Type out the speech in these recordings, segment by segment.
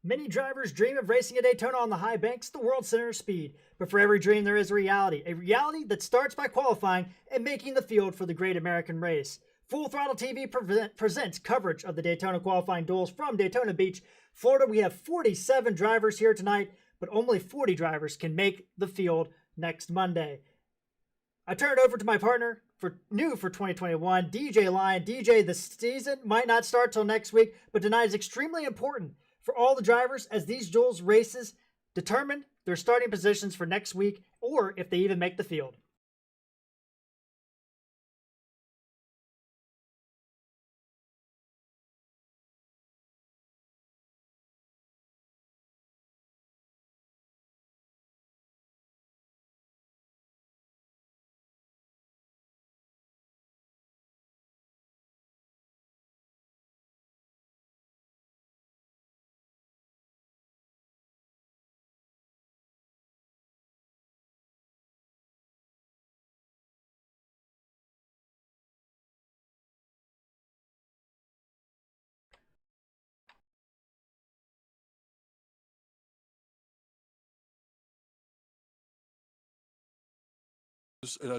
Many drivers dream of racing at Daytona on the high banks, the world center of speed. But for every dream, there is a reality that starts by qualifying and making the field for the great American race. Full Throttle TV presents coverage of the Daytona qualifying duels from Daytona Beach, Florida. We have 47 drivers here tonight, but only 40 drivers can make the field next Monday. I turn it over to my partner for 2021, DJ Lyon. DJ, the season might not start till next week, but tonight is extremely important for all the drivers as these duels races determine their starting positions for next week or if they even make the field.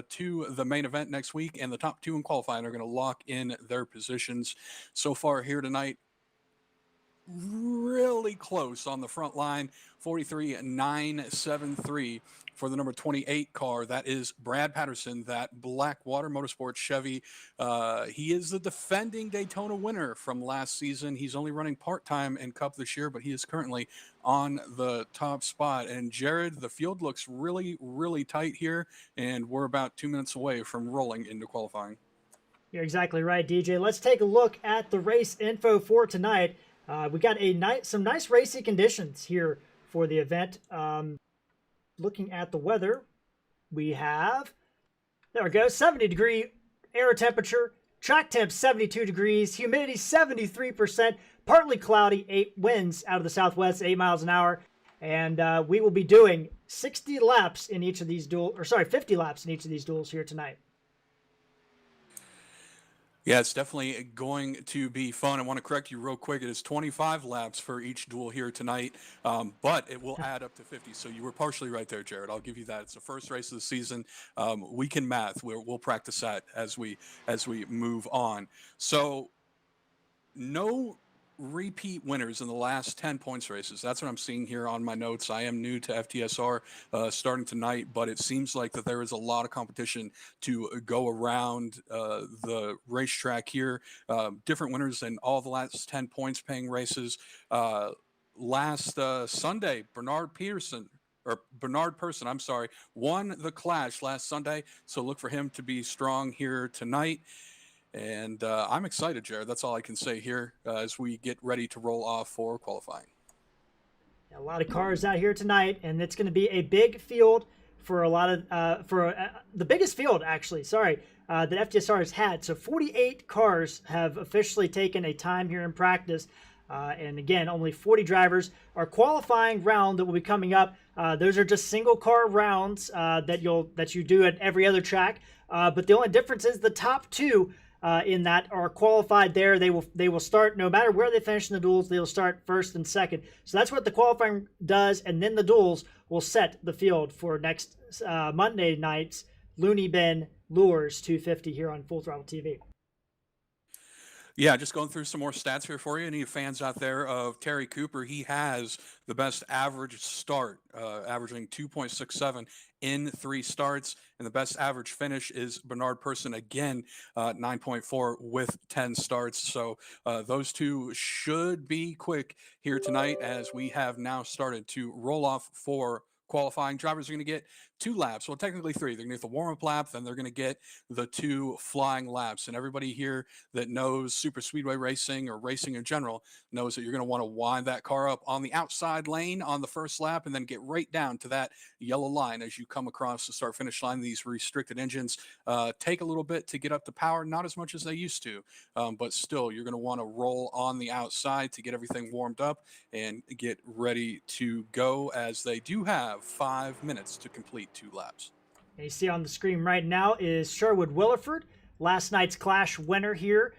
To the main event next week, and the top two in qualifying are going to lock in their positions. So far here tonight, really close on the front line, 43.973 for the number 28 car. That is Brad Patterson, that Blackwater Motorsports Chevy. He is the defending Daytona winner from last season. He's only running part-time in Cup this year, but he is currently on the top spot. And Jared, the field looks really, really tight here, and we're about 2 minutes away from rolling into qualifying. You're exactly right, DJ. Let's take a look at the race info for tonight. We got some nice racy conditions here for the event. Looking at the weather, we have, there we go, 70-degree air temperature, track temp 72 degrees, humidity 73%, partly cloudy, 8 winds out of the southwest, 8 miles an hour, and we will be doing 50 laps in each of these duels here tonight. Yeah, it's definitely going to be fun. I want to correct you real quick. It is 25 laps for each duel here tonight, but it will add up to 50. So you were partially right there, Jared. I'll give you that. It's the first race of the season. We can math. We'll practice that as we move on. So no repeat winners in the last 10 points races. That's what I'm seeing here on my notes. I am new to FTSR starting tonight, but it seems like that there is a lot of competition to go around the racetrack here. Different winners in all the last 10 points paying races. Last Sunday, Bernard Person, won the Clash last Sunday. So look for him to be strong here tonight. And I'm excited, Jared. That's all I can say here as we get ready to roll off for qualifying. A lot of cars out here tonight, and it's going to be a big field for a lot of the biggest field actually. That FTSR has had. So 48 cars have officially taken a time here in practice. And again, only 40 drivers. Our qualifying round that will be coming up, those are just single car rounds that you do at every other track. But the only difference is the top two in that are qualified there. They will start no matter where they finish in the duels. They will start first and second. So that's what the qualifying does, and then the duels will set the field for next Monday night's Looney Bin Lures 250 here on Full Throttle TV. Yeah, just going through some more stats here for you. Any fans out there of Terry Cooper, he has the best average start, averaging 2.67 in 3 starts. And the best average finish is Bernard Person, again, 9.4 with 10 starts. So those two should be quick here tonight as we have now started to roll off for qualifying. Drivers are going to get 2 laps. Well, technically 3. They're going to get the warm-up lap, then they're going to get the 2 flying laps. And everybody here that knows super speedway racing or racing in general knows that you're going to want to wind that car up on the outside lane on the first lap and then get right down to that yellow line as you come across the start-finish line. These restricted engines take a little bit to get up to power, not as much as they used to, but still you're going to want to roll on the outside to get everything warmed up and get ready to go, as they do have 5 minutes to complete 2 laps. And you see on the screen right now is Sherwood Williford, last night's Clash winner here.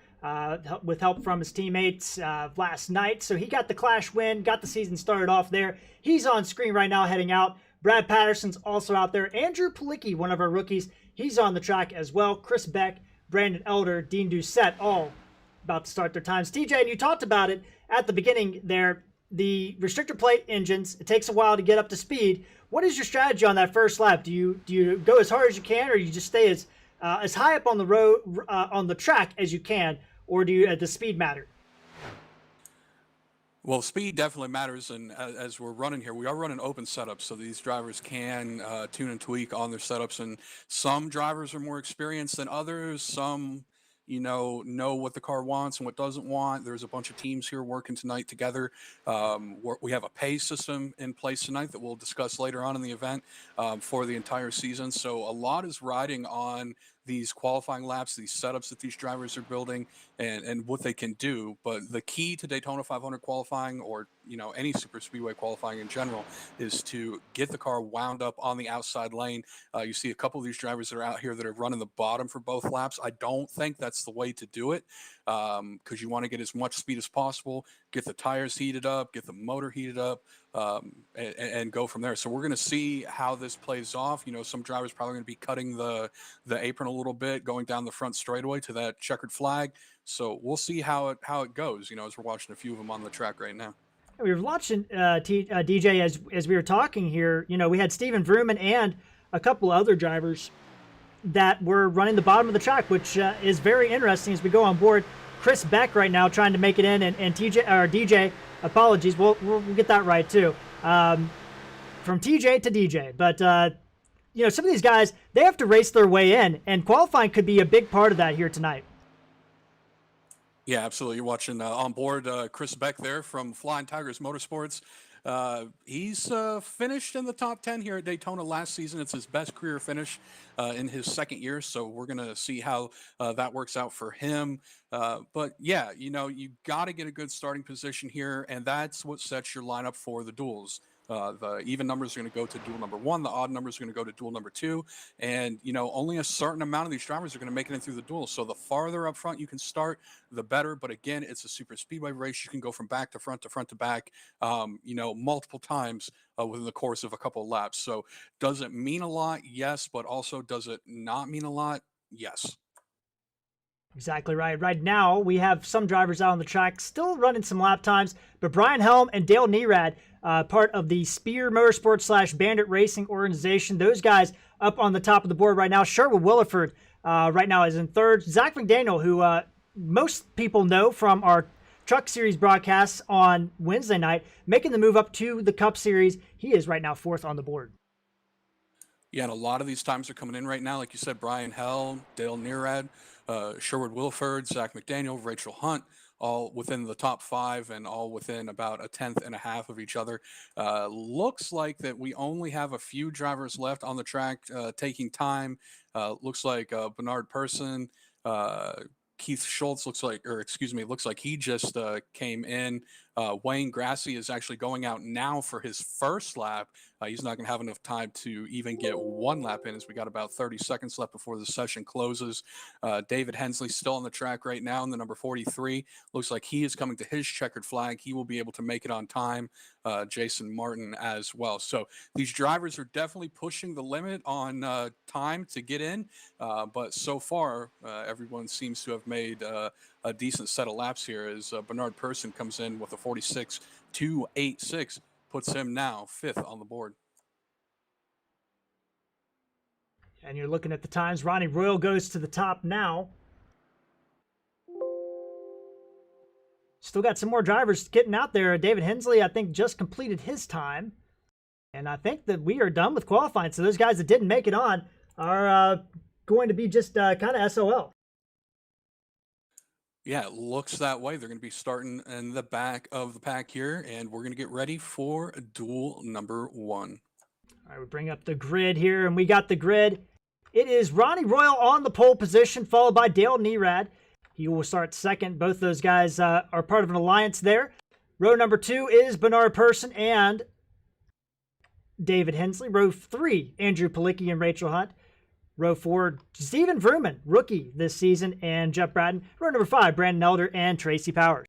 with help from his teammates last night. So he got the Clash win, got the season started off there. He's on screen right now heading out. Brad Patterson's also out there. Andrew Palicki, one of our rookies, he's on the track as well. Chris Beck, Brandon Elder, Dean Doucette, all about to start their times. TJ, and you talked about it at the beginning there, the restrictor plate engines, it takes a while to get up to speed. What is your strategy on that first lap? Do you go as hard as you can, or you just stay as high up on the road on the track as you can, or do you the speed matter? Well, speed definitely matters, and as we're running here, we are running open setups, so these drivers can tune and tweak on their setups, and some drivers are more experienced than others. Some, know what the car wants and what doesn't want. There's a bunch of teams here working tonight together. We have a pay system in place tonight that we'll discuss later on in the event for the entire season. So a lot is riding on these qualifying laps, these setups that these drivers are building, and what they can do. But the key to Daytona 500 qualifying, or any super speedway qualifying in general, is to get the car wound up on the outside lane. You see a couple of these drivers that are out here that are running the bottom for both laps. I don't think that's the way to do it, because you want to get as much speed as possible, get the tires heated up, get the motor heated up, and go from there. So we're going to see how this plays off. Some drivers probably going to be cutting the apron a little bit, going down the front straightaway to that checkered flag. So we'll see how it goes, as we're watching a few of them on the track right now. We were watching DJ as we were talking here. We had Steven Vrooman and a couple other drivers that were running the bottom of the track, which is very interesting as we go on board. Chris Beck right now trying to make it in, and DJ, apologies, we'll get that right too. From TJ to DJ, but some of these guys, they have to race their way in, and qualifying could be a big part of that here tonight. Yeah, absolutely. You're watching on board Chris Beck there from Flying Tigers Motorsports. He's finished in the top 10 here at Daytona last season. It's his best career finish in his second year. So we're going to see how that works out for him. But yeah, you got to get a good starting position here. And that's what sets your lineup for the duels. The even numbers are going to go to duel number 1. The odd numbers are going to go to duel number 2. And, only a certain amount of these drivers are going to make it in through the duel. So the farther up front you can start, the better. But again, it's a super speedway race. You can go from back to front to front to back, multiple times within the course of a couple of laps. So does it mean a lot? Yes. But also, does it not mean a lot? Yes. Exactly right. Right now, we have some drivers out on the track still running some lap times, but Brian Helm and Dale Nerad, part of the Spear Motorsports / Bandit Racing organization, those guys up on the top of the board right now. Sherwood Williford right now is in third. Zach McDaniel, who most people know from our Truck Series broadcasts on Wednesday night, making the move up to the Cup Series. He is right now fourth on the board. Yeah, and a lot of these times are coming in right now. Like you said, Brian Helm, Dale Nerad, Sherwood Williford, Zach McDaniel, Rachel Hunt, all within the top 5 and all within about a tenth and a half of each other. Looks like that we only have a few drivers left on the track taking time. Looks like Bernard Person, Keith Schultz looks like he just came in. Wayne Grassi is actually going out now for his first lap. He's not going to have enough time to even get one lap in, as we got about 30 seconds left before the session closes. David Hensley still on the track right now in the number 43. Looks like he is coming to his checkered flag. He will be able to make it on time. Jason Martin as well. So these drivers are definitely pushing the limit on time to get in. But so far, everyone seems to have made a decent set of laps here, as Bernard Person comes in with a 46.286, puts him now 5th on the board. And you're looking at the times. Ronnie Royal goes to the top now. Still got some more drivers getting out there. David Hensley, I think, just completed his time. And I think that we are done with qualifying. So those guys that didn't make it on are going to be just kind of SOL. Yeah, it looks that way. They're going to be starting in the back of the pack here, and we're going to get ready for duel number 1. All right, we bring up the grid here, and we got the grid. It is Ronnie Royal on the pole position, followed by Dale Nerad. He will start second. Both those guys are part of an alliance there. Row number 2 is Bernard Person and David Hensley. Row 3, Andrew Palicki and Rachel Hunt. Row 4, Steven Vrooman, rookie this season, and Jeff Bratton. Row number 5, Brandon Elder and Tracy Powers.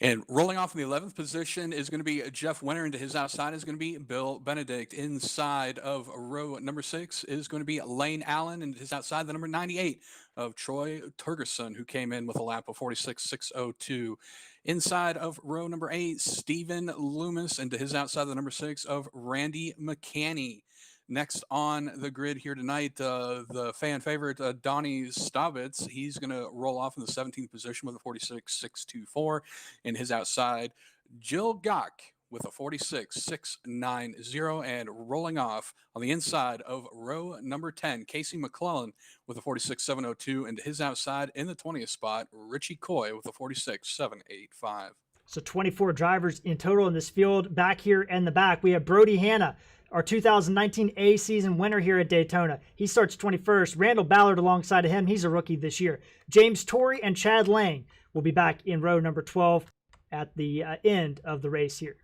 And rolling off in the 11th position is going to be Jeff Winter, and to his outside is going to be Bill Benedict. Inside of row number 6 is going to be Lane Allen, and to his outside, the number 98 of Troy Turgerson, who came in with a lap of 46.602. Inside of row number 8, Stephen Loomis, and to his outside, the number 6 of Randy McCanney. Next on the grid here tonight, the fan favorite, Donnie Staubitz. He's going to roll off in the 17th position with a 46.624. In his outside, Jill Gock with a 46.690. And rolling off on the inside of row number 10, Casey McClellan with a 46.702. And to his outside in the 20th spot, Richie Coy with a 46.785. So 24 drivers in total in this field. Back here in the back, we have Brody Hanna, our 2019 A season winner here at Daytona. He starts 21st. Randall Ballard alongside of him. He's a rookie this year. James Torrey and Chad Lang will be back in row number 12 at the end of the race here.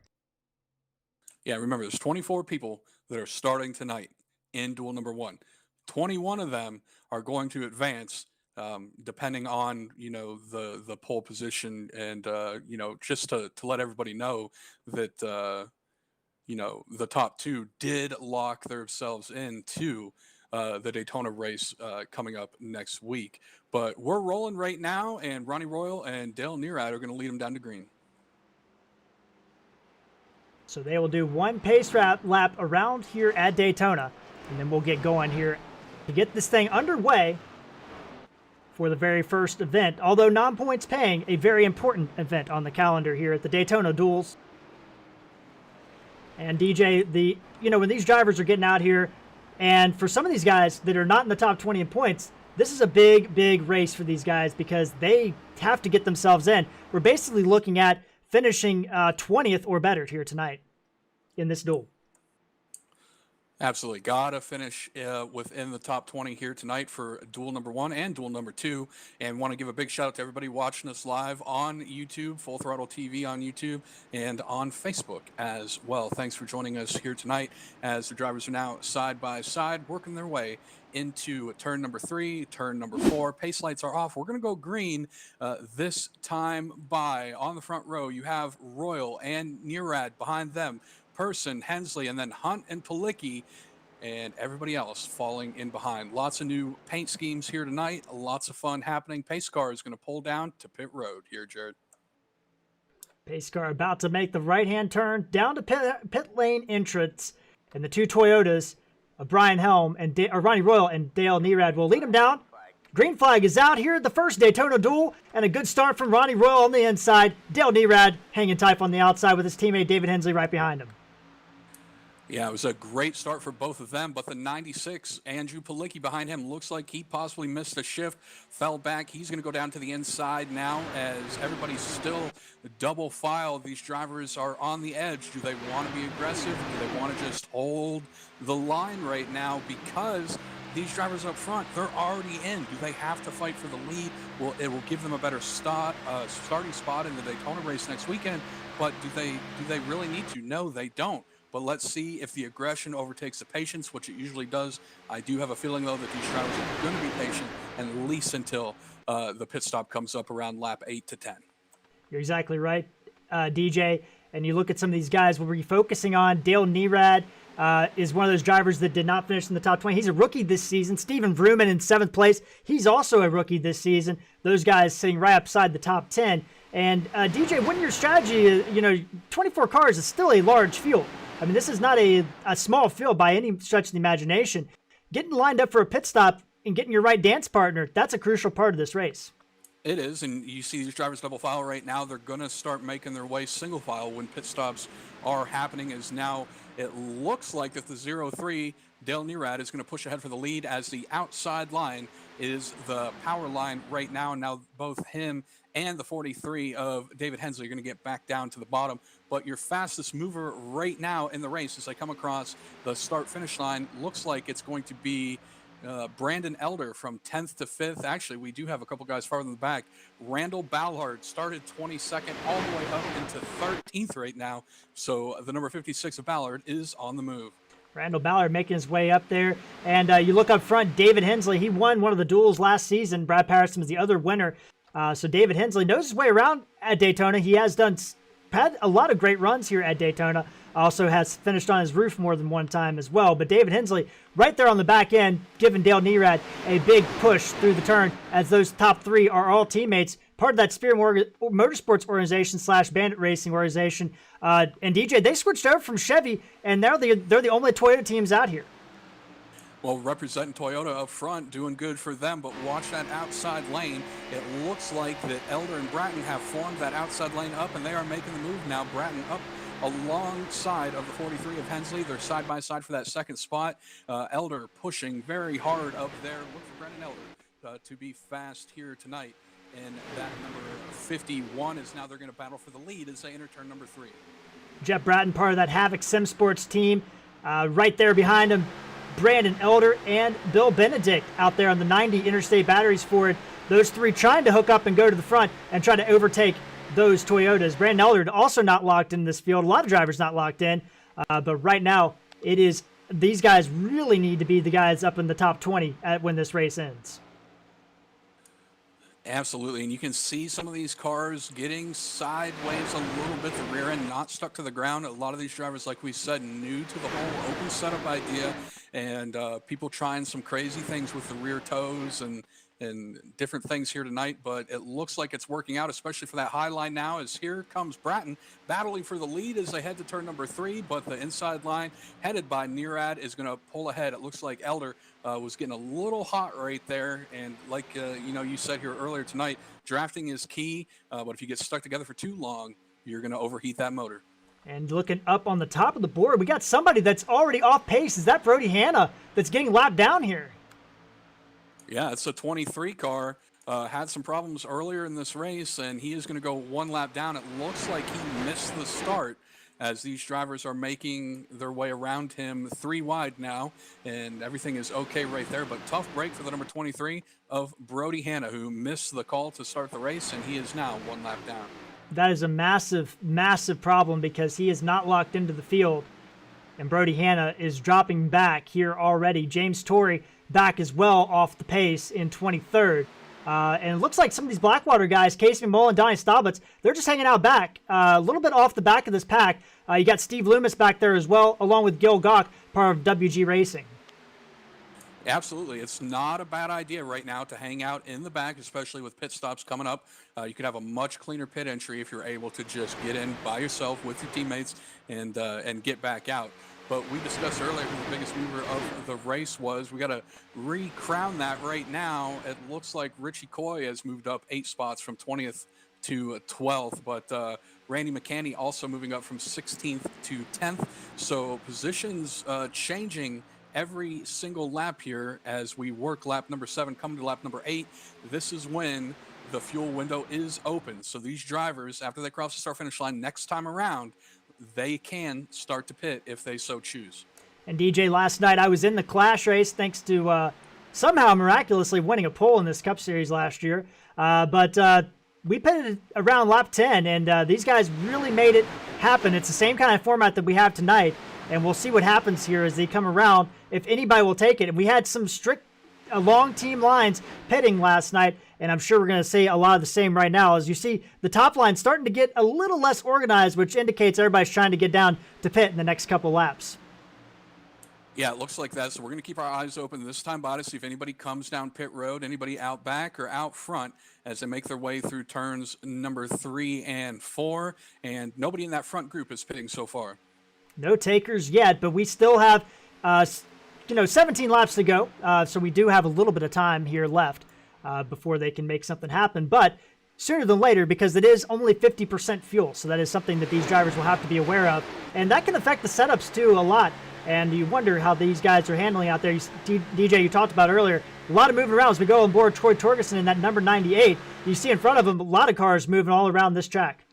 Yeah, remember, there's 24 people that are starting tonight in duel number 1. 21 of them are going to advance depending on, the pole position. And, just to let everybody know that, the top 2 did lock themselves into the Daytona race coming up next week. But we're rolling right now, and Ronnie Royal and Dale Nearad are going to lead them down to green. So they will do one pace lap around here at Daytona, and then we'll get going here to get this thing underway for the very first event. Although non-points paying, a very important event on the calendar here at the Daytona Duels. And DJ, when these drivers are getting out here, and for some of these guys that are not in the top 20 in points, this is a big, big race for these guys because they have to get themselves in. We're basically looking at finishing 20th or better here tonight in this duel. Absolutely. Gotta finish within the top 20 here tonight for duel number 1 and duel number 2. And want to give a big shout out to everybody watching us live on YouTube, Full Throttle TV on YouTube, and on Facebook as well. Thanks for joining us here tonight as the drivers are now side by side working their way into turn number 3, turn number 4. Pace lights are off. We're going to go green this time by. On the front row, you have Royal and Nearad behind them. Person, Hensley, and then Hunt and Palicki, and everybody else falling in behind. Lots of new paint schemes here tonight. Lots of fun happening. Pace car is going to pull down to pit road here, Jared. Pace car about to make the right-hand turn down to pit lane entrance, and the 2 Toyotas of Brian Helm and Ronnie Royal and Dale Nearad will lead them down. Green flag is out here at the first Daytona duel, and a good start from Ronnie Royal on the inside. Dale Nearad hanging tight on the outside with his teammate David Hensley right behind him. Yeah, it was a great start for both of them, but the 96, Andrew Palicki behind him, looks like he possibly missed a shift, fell back. He's going to go down to the inside now as everybody's still double file. These drivers are on the edge. Do they want to be aggressive? Do they want to just hold the line right now? Because these drivers up front, they're already in. Do they have to fight for the lead? Well, it will give them a better starting spot in the Daytona race next weekend, but do they really need to? No, they don't. But let's see if the aggression overtakes the patience, which it usually does. I do have a feeling, though, that these drivers are going to be patient at least until the pit stop comes up around lap 8 to 10. You're exactly right, DJ. And you look at some of these guys we'll be focusing on. Dale Nearad is one of those drivers that did not finish in the top 20. He's a rookie this season. Steven Vrooman in 7th place. He's also a rookie this season. Those guys sitting right upside the top 10. And DJ, when your strategy, 24 cars is still a large field. I mean, this is not a small field by any stretch of the imagination. Getting lined up for a pit stop and getting your right dance partner, that's a crucial part of this race. It is, and you see these drivers double file right now. They're going to start making their way single file when pit stops are happening, as now it looks like that the 03 Dale Nearad is going to push ahead for the lead as the outside line is the power line right now. Now both him and the 43 of David Hensley are going to get back down to the bottom. But your fastest mover right now in the race as they come across the start-finish line looks like it's going to be Brandon Elder from 10th to 5th. Actually, we do have a couple guys farther in the back. Randall Ballard started 22nd all the way up into 13th right now. So the number 56 of Ballard is on the move. Randall Ballard making his way up there. And you look up front, David Hensley, he won one of the duels last season. Brad Patterson was the other winner. So David Hensley knows his way around at Daytona. He has had a lot of great runs here at Daytona. Also has finished on his roof more than one time as well. But David Hensley right there on the back end, giving Dale Nerad a big push through the turn, as those top three are all teammates, part of that Spear Motorsports organization / Bandit Racing organization. And DJ, they switched over from Chevy, and they're the only Toyota teams out here. Well, representing Toyota up front, doing good for them, but watch that outside lane. It looks like that Elder and Bratton have formed that outside lane up, and they are making the move now. Bratton up alongside of the 43 of Hensley. They're side by side for that second spot. Elder pushing very hard up there. Look for Brennan Elder to be fast here tonight. And that number 51 is now they're going to battle for the lead as they enter turn number 3. Jeff Bratton, part of that Havoc Sim Sports team. Right there behind him, Brandon Elder and Bill Benedict out there on the 90 Interstate Batteries Ford. Those three trying to hook up and go to the front and try to overtake those Toyotas. Brandon Elder also not locked in this field. A lot of drivers not locked in. But right now, it is these guys really need to be the guys up in the top 20 when this race ends. Absolutely, and you can see some of these cars getting sideways a little bit, the rear end not stuck to the ground. A lot of these drivers, like we said, new to the whole open setup idea, and people trying some crazy things with the rear toes and different things here tonight, but it looks like it's working out, especially for that high line now, as here comes Bratton battling for the lead as they head to turn number 3, but the inside line headed by Nerad is going to pull ahead. It looks like Elder was getting a little hot right there, and like you said here earlier tonight, drafting is key, but if you get stuck together for too long, you're going to overheat that motor. And looking up on the top of the board, we got somebody that's already off pace. Is that Brody Hanna that's getting lapped down here? Yeah, it's a 23 car. Had some problems earlier in this race, and he is going to go one lap down. It looks like he missed the start as these drivers are making their way around him 3 wide now, and everything is okay right there. But tough break for the number 23 of Brody Hanna, who missed the call to start the race, and he is now 1 lap down. That is a massive, massive problem because he is not locked into the field, and Brody Hanna is dropping back here already. James Torrey back as well off the pace in 23rd. And it looks like some of these Blackwater guys, Casey McMullen, Donnie Staubitz, they're just hanging out back, a little bit off the back of this pack. You got Steve Loomis back there as well, along with Gil Gawk, part of WG Racing. Absolutely. It's not a bad idea right now to hang out in the back, especially with pit stops coming up. You could have a much cleaner pit entry if you're able to just get in by yourself with your teammates and get back out. But we discussed earlier who the biggest mover of the race was. We got to re-crown that right now. It looks like Richie Coy has moved up 8 spots from 20th to 12th, but Randy McCanny also moving up from 16th to 10th. So positions changing every single lap here as we work lap number 7, coming to lap number 8. This is when the fuel window is open. So these drivers, after they cross the start-finish line next time around, they can start to pit if they so choose. And DJ, last night I was in the Clash race thanks to somehow miraculously winning a pole in this Cup Series last year. But we pitted around lap 10, and these guys really made it happen. It's the same kind of format that we have tonight, and we'll see what happens here as they come around, if anybody will take it. And we had some strict long team lines pitting last night, and I'm sure we're going to see a lot of the same right now. As you see, the top line starting to get a little less organized, which indicates everybody's trying to get down to pit in the next couple laps. Yeah, it looks like that. So we're going to keep our eyes open this time by to see if anybody comes down pit road, anybody out back or out front as they make their way through turns number 3 and 4. And nobody in that front group is pitting so far. No takers yet, but we still have 17 laps to go. So we do have a little bit of time here left before they can make something happen. But sooner than later, because it is only 50% fuel. So that is something that these drivers will have to be aware of. And that can affect the setups too a lot. And you wonder how these guys are handling out there. DJ, you talked about earlier, a lot of moving around as we go on board Troy Torgerson in that number 98. You see in front of him a lot of cars moving all around this track.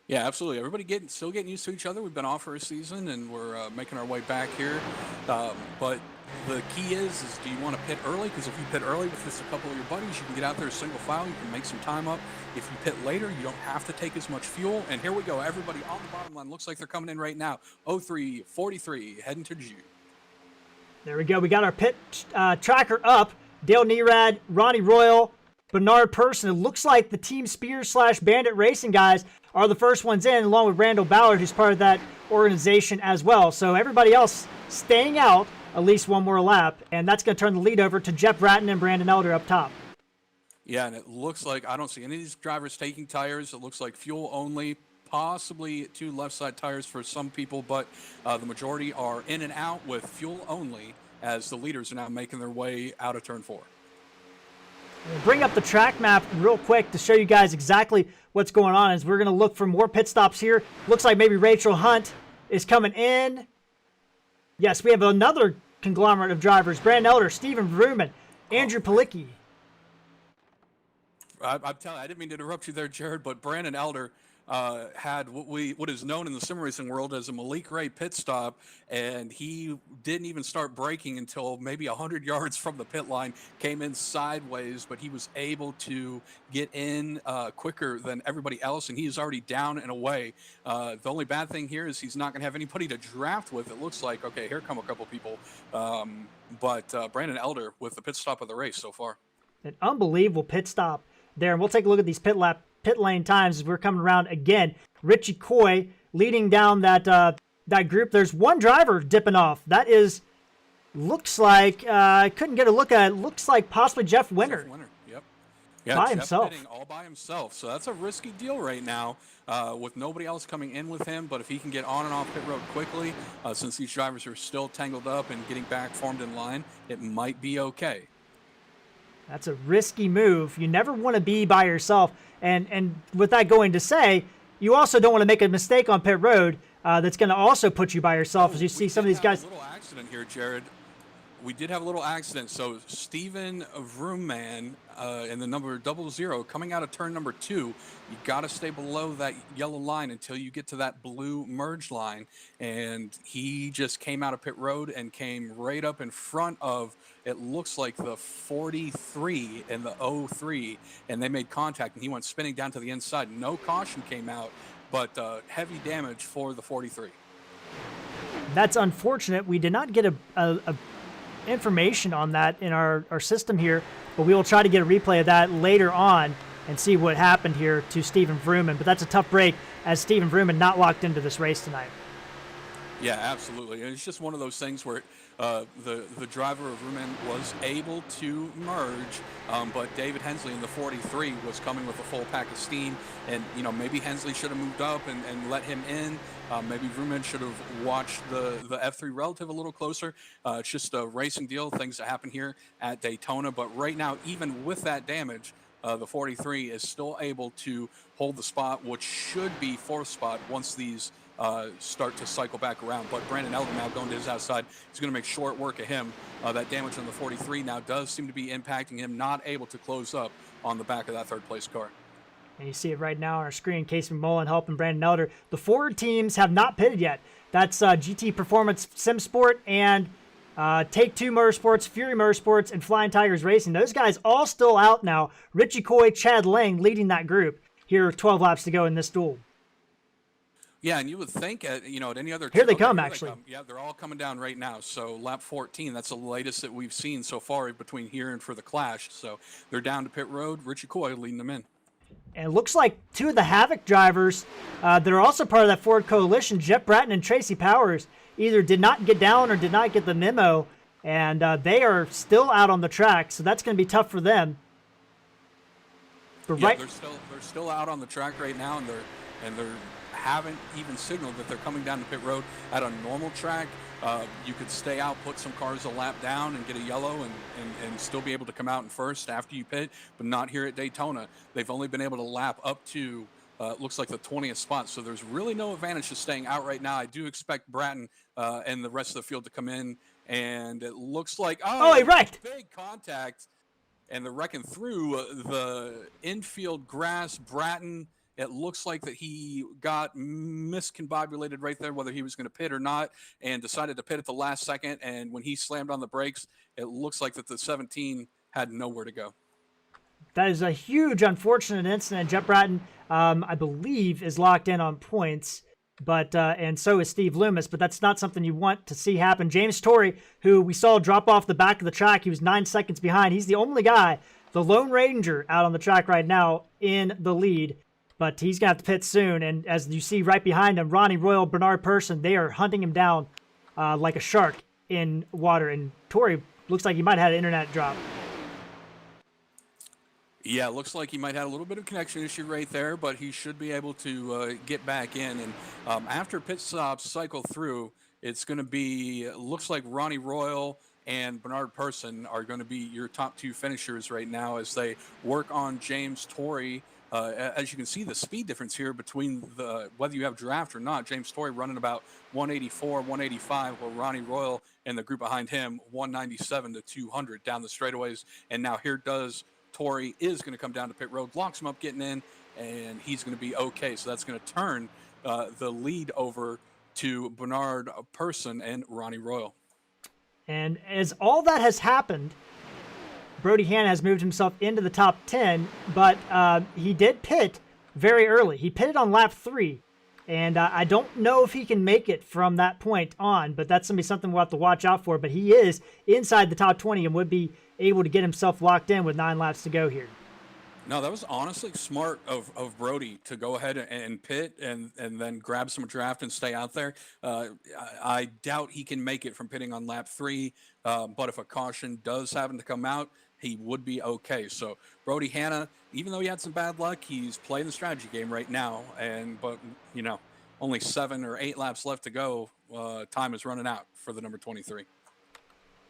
Yeah, absolutely. Everybody still getting used to each other. We've been off for a season, and we're making our way back here. But The key is do you want to pit early? Because if you pit early with just a couple of your buddies, you can get out there single file. You can make some time up. If you pit later, you don't have to take as much fuel. And here we go. Everybody on the bottom line. Looks like they're coming in right now. 03:43, heading to June. There we go. We got our pit tracker up. Dale Nerad, Ronnie Royal, Bernard Person. It looks like the Team Spears / Bandit Racing guys are the first ones in, along with Randall Ballard, who's part of that organization as well. So everybody else staying out at least one more lap, and that's going to turn the lead over to Jeff Bratton and Brandon Elder up top. Yeah, and it looks like I don't see any of these drivers taking tires. It looks like fuel only, possibly 2 left side tires for some people, but the majority are in and out with fuel only as the leaders are now making their way out of turn 4. We'll bring up the track map real quick to show you guys exactly what's going on as we're going to look for more pit stops here. Looks like maybe Rachel Hunt is coming in. Yes, we have another conglomerate of drivers. Brandon Elder, Stephen Vrooman, Andrew Palicki. I'm telling you, I didn't mean to interrupt you there, Jared, but Brandon Elder had what is known in the sim racing world as a Malik Ray pit stop, and he didn't even start braking until maybe 100 yards from the pit line, came in sideways, but he was able to get in quicker than everybody else, and he is already down and away. The only bad thing here is he's not going to have anybody to draft with. It looks like, okay, here come a couple people, but Brandon Elder with the pit stop of the race so far. An unbelievable pit stop there, and we'll take a look at these pit lane times as we're coming around again. Richie Coy leading down that group. There's one driver dipping off. That looks like I couldn't get a look at it. Looks like possibly Jeff Winter. Jeff Winter, yep. Yeah, by Jeff himself. pitting all by himself. So that's a risky deal right now with nobody else coming in with him. But if he can get on and off pit road quickly, since these drivers are still tangled up and getting back formed in line, it might be okay. That's a risky move. You never want to be by yourself. And with that going to say, you also don't want to make a mistake on pit road that's going to also put you by yourself as you see some of these guys. A little accident here, Jared. We did have a little accident. So Stephen Vroomman in the number 00 coming out of turn number 2, you got to stay below that yellow line until you get to that blue merge line. And he just came out of pit road and came right up in front of, it looks like the 43 and the 03, and they made contact and he went spinning down to the inside. No caution came out, but heavy damage for the 43. That's unfortunate. We did not get a information on that in our system here, but we will try to get a replay of that later on and see what happened here to Stephen Vrooman. But that's a tough break as Stephen Vrooman not locked into this race tonight. Yeah, absolutely. And it's just one of those things where the driver of Vrooman was able to merge, but David Hensley in the 43 was coming with a full pack of steam, and maybe Hensley should have moved up and let him in. Maybe Vrooman should have watched the F3 relative a little closer. It's just a racing deal, things that happen here at Daytona. But right now, even with that damage, the 43 is still able to hold the spot, which should be 4th spot once these start to cycle back around. But Brandon Elder now going to his outside. He's going to make short work of him. That damage on the 43 now does seem to be impacting him, not able to close up on the back of that 3rd place car. And you see it right now on our screen. Case McMullen helping Brandon Elder. The forward teams have not pitted yet. That's GT Performance Sim Sport and Take Two Motorsports, Fury Motorsports, and Flying Tigers Racing. Those guys all still out now. Richie Coy, Chad Lang leading that group. Here, 12 laps to go in this duel. Yeah, and you would think at any other here they come actually. Yeah, they're all coming down right now. So lap 14, that's the latest that we've seen so far between here and for the clash. So they're down to pit road. Richie Coy leading them in. And it looks like 2 of the Havoc drivers that are also part of that Ford Coalition, Jeff Bratton and Tracy Powers, either did not get down or did not get the memo, and they are still out on the track, so that's going to be tough for them. But yeah, they're still out on the track right now, and they're haven't even signaled that they're coming down to pit road. At a normal track, you could stay out, put some cars a lap down and get a yellow and still be able to come out in first after you pit, but not here at Daytona. They've only been able to lap up to looks like the 20th spot, so there's really no advantage to staying out right now. I do expect Bratton and the rest of the field to come in, and it looks like he wrecked. Big contact, and they're wrecking through the infield grass. Bratton It looks like that he got miscombobulated right there, whether he was going to pit or not, and decided to pit at the last second. And when he slammed on the brakes, it looks like that the 17 had nowhere to go. That is a huge, unfortunate incident. Jeff Bratton, I believe, is locked in on points, but and so is Steve Loomis. But that's not something you want to see happen. James Torrey, who we saw drop off the back of the track, he was 9 seconds behind. He's the only guy, the Lone Ranger, out on the track right now in the lead. But he's gonna have to pit soon. And as you see right behind him, Ronnie Royal, Bernard Persson, they are hunting him down like a shark in water. And Torrey looks like he might have had an internet drop. Yeah, it looks like he might have a little bit of connection issue right there, but he should be able to get back in. And after pit stops cycle through, it's going to be, looks like Ronnie Royal and Bernard Persson are going to be your top two finishers right now as they work on James Torrey. As you can see, the speed difference here between whether you have draft or not, James Torrey running about 184, 185, while Ronnie Royal and the group behind him 197 to 200 down the straightaways. And now here does Torrey is going to come down to pit road, locks him up getting in, and he's going to be okay. So that's going to turn the lead over to Bernard Persson and Ronnie Royal. And as all that has happened, Brody Hanna has moved himself into the top 10, but he did pit very early. He pitted on lap 3, and I don't know if he can make it from that point on, but that's going to be something we'll have to watch out for. But he is inside the top 20 and would be able to get himself locked in with 9 laps to go here. No, that was honestly smart of Brody to go ahead and pit and then grab some draft and stay out there. I doubt he can make it from pitting on lap 3, but if a caution does happen to come out, he would be okay. So Brody Hanna, even though he had some bad luck, he's playing the strategy game right now. But only 7 or 8 laps left to go. Time is running out for the number 23.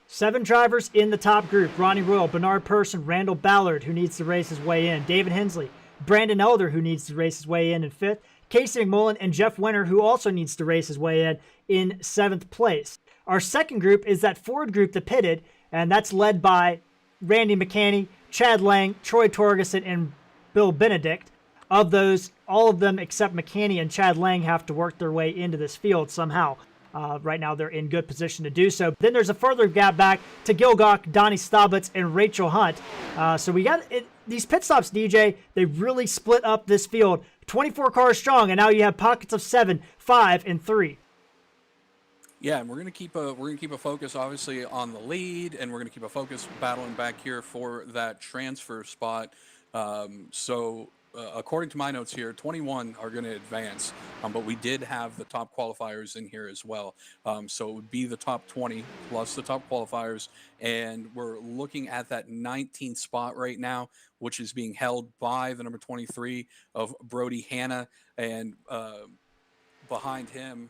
7 drivers in the top group: Ronnie Royal, Bernard Persson, Randall Ballard, who needs to race his way in, David Hensley, Brandon Elder, who needs to race his way in 5th, Casey McMullen, and Jeff Winter, who also needs to race his way in 7th place. Our second group is that Ford group that pitted, and that's led by Randy McCanney, Chad Lang, Troy Torgerson, and Bill Benedict. Of those, all of them except McCanney and Chad Lang have to work their way into this field somehow. Right now, they're in good position to do so. Then there's a further gap back to Gil Gach, Donnie Staubitz, and Rachel Hunt. So we got these pit stops, DJ. They really split up this field. 24 cars strong, and now you have pockets of 7, 5, and 3. Yeah, and we're gonna keep a focus obviously on the lead, and we're gonna keep a focus battling back here for that transfer spot. According to my notes here, 21 are going to advance, but we did have the top qualifiers in here as well. So it would be the top 20 plus the top qualifiers, and we're looking at that 19th spot right now, which is being held by the number 23 of Brody Hanna, and behind him,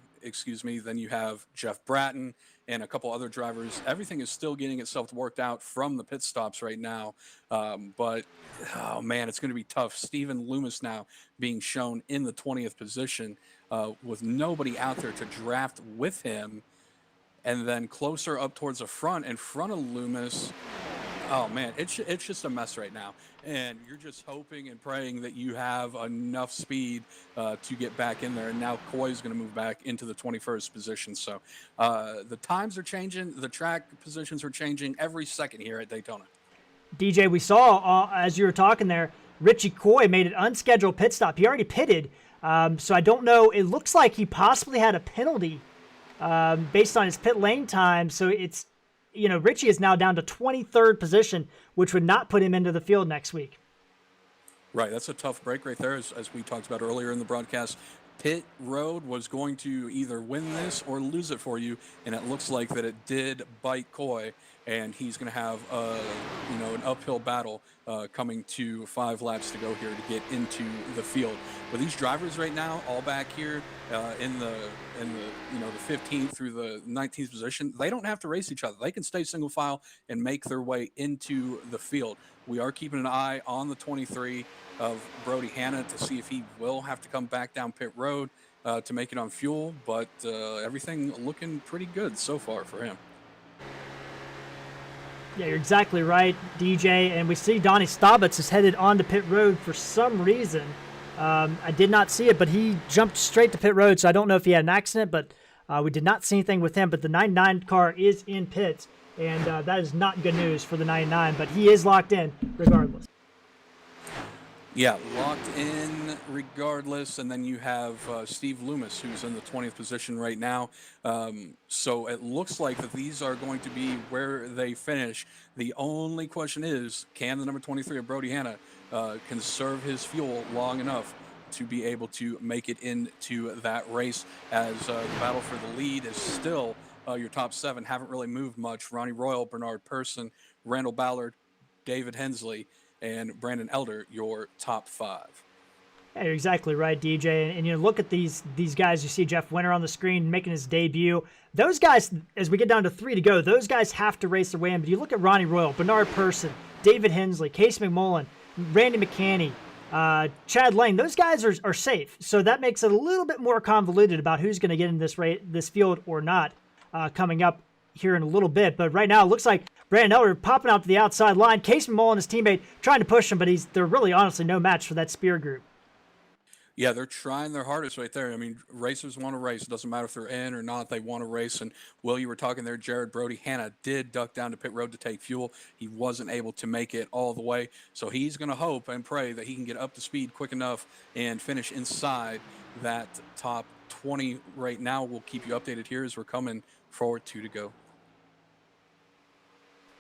then you have Jeff Bratton and a couple other drivers. Everything is still getting itself worked out from the pit stops right now. But, oh man, it's going to be tough. Stephen Loomis now being shown in the 20th position with nobody out there to draft with him. And then closer up towards the front, in front of Loomis. Oh man, it's just a mess right now, and you're just hoping and praying that you have enough speed to get back in there. And now Coy's going to move back into the 21st position. So the times are changing, the track positions are changing every second here at Daytona. DJ, we saw as you were talking there, Richie Coy made an unscheduled pit stop. He already pitted, so I don't know. It looks like he possibly had a penalty based on his pit lane time. So it's. Richie is now down to 23rd position, which would not put him into the field next week. Right. That's a tough break right there, as we talked about earlier in the broadcast. Pit road was going to either win this or lose it for you, and it looks like that it did bite Coy, and he's going to have an uphill battle coming to 5 laps to go here to get into the field. But these drivers right now, all back here in the 15th through the 19th position, they don't have to race each other. They can stay single file and make their way into the field. We are keeping an eye on the 23 of Brody Hanna to see if he will have to come back down pit road to make it on fuel, but everything looking pretty good so far for him. Yeah, you're exactly right, DJ. And we see Donnie Staubitz is headed onto pit road for some reason. I did not see it, but he jumped straight to pit road, so I don't know if he had an accident, but we did not see anything with him. But the 99 car is in pits, and that is not good news for the 99, but he is locked in regardless. Yeah, locked in regardless. And then you have Steve Loomis, who's in the 20th position right now. So it looks like that these are going to be where they finish. The only question is, can the number 23 of Brody Hanna conserve his fuel long enough to be able to make it into that race, as the battle for the lead is still your top 7 haven't really moved much. Ronnie Royal, Bernard Person, Randall Ballard, David Hensley, and Brandon Elder, your top 5. Yeah, you're exactly right, DJ. And you look at these guys. You see Jeff Winter on the screen making his debut. Those guys, as we get down to 3 to go, those guys have to race their way in. But you look at Ronnie Royal, Bernard Person, David Hensley, Case McMullen, Randy McCanney, Chad Lang. Those guys are safe. So that makes it a little bit more convoluted about who's going to get in this field or not coming up here in a little bit. But right now, it looks like Brandon Elder popping out to the outside line. Case McMullen and his teammate trying to push him, but they're really honestly no match for that Spear group. Yeah, they're trying their hardest right there. I mean, racers want to race. It doesn't matter if they're in or not. They want to race. And, Will, you were talking there, Jared Brody Hanna did duck down to pit road to take fuel. He wasn't able to make it all the way. So he's going to hope and pray that he can get up to speed quick enough and finish inside that top 20 right now. We'll keep you updated here as we're coming forward 2 to go.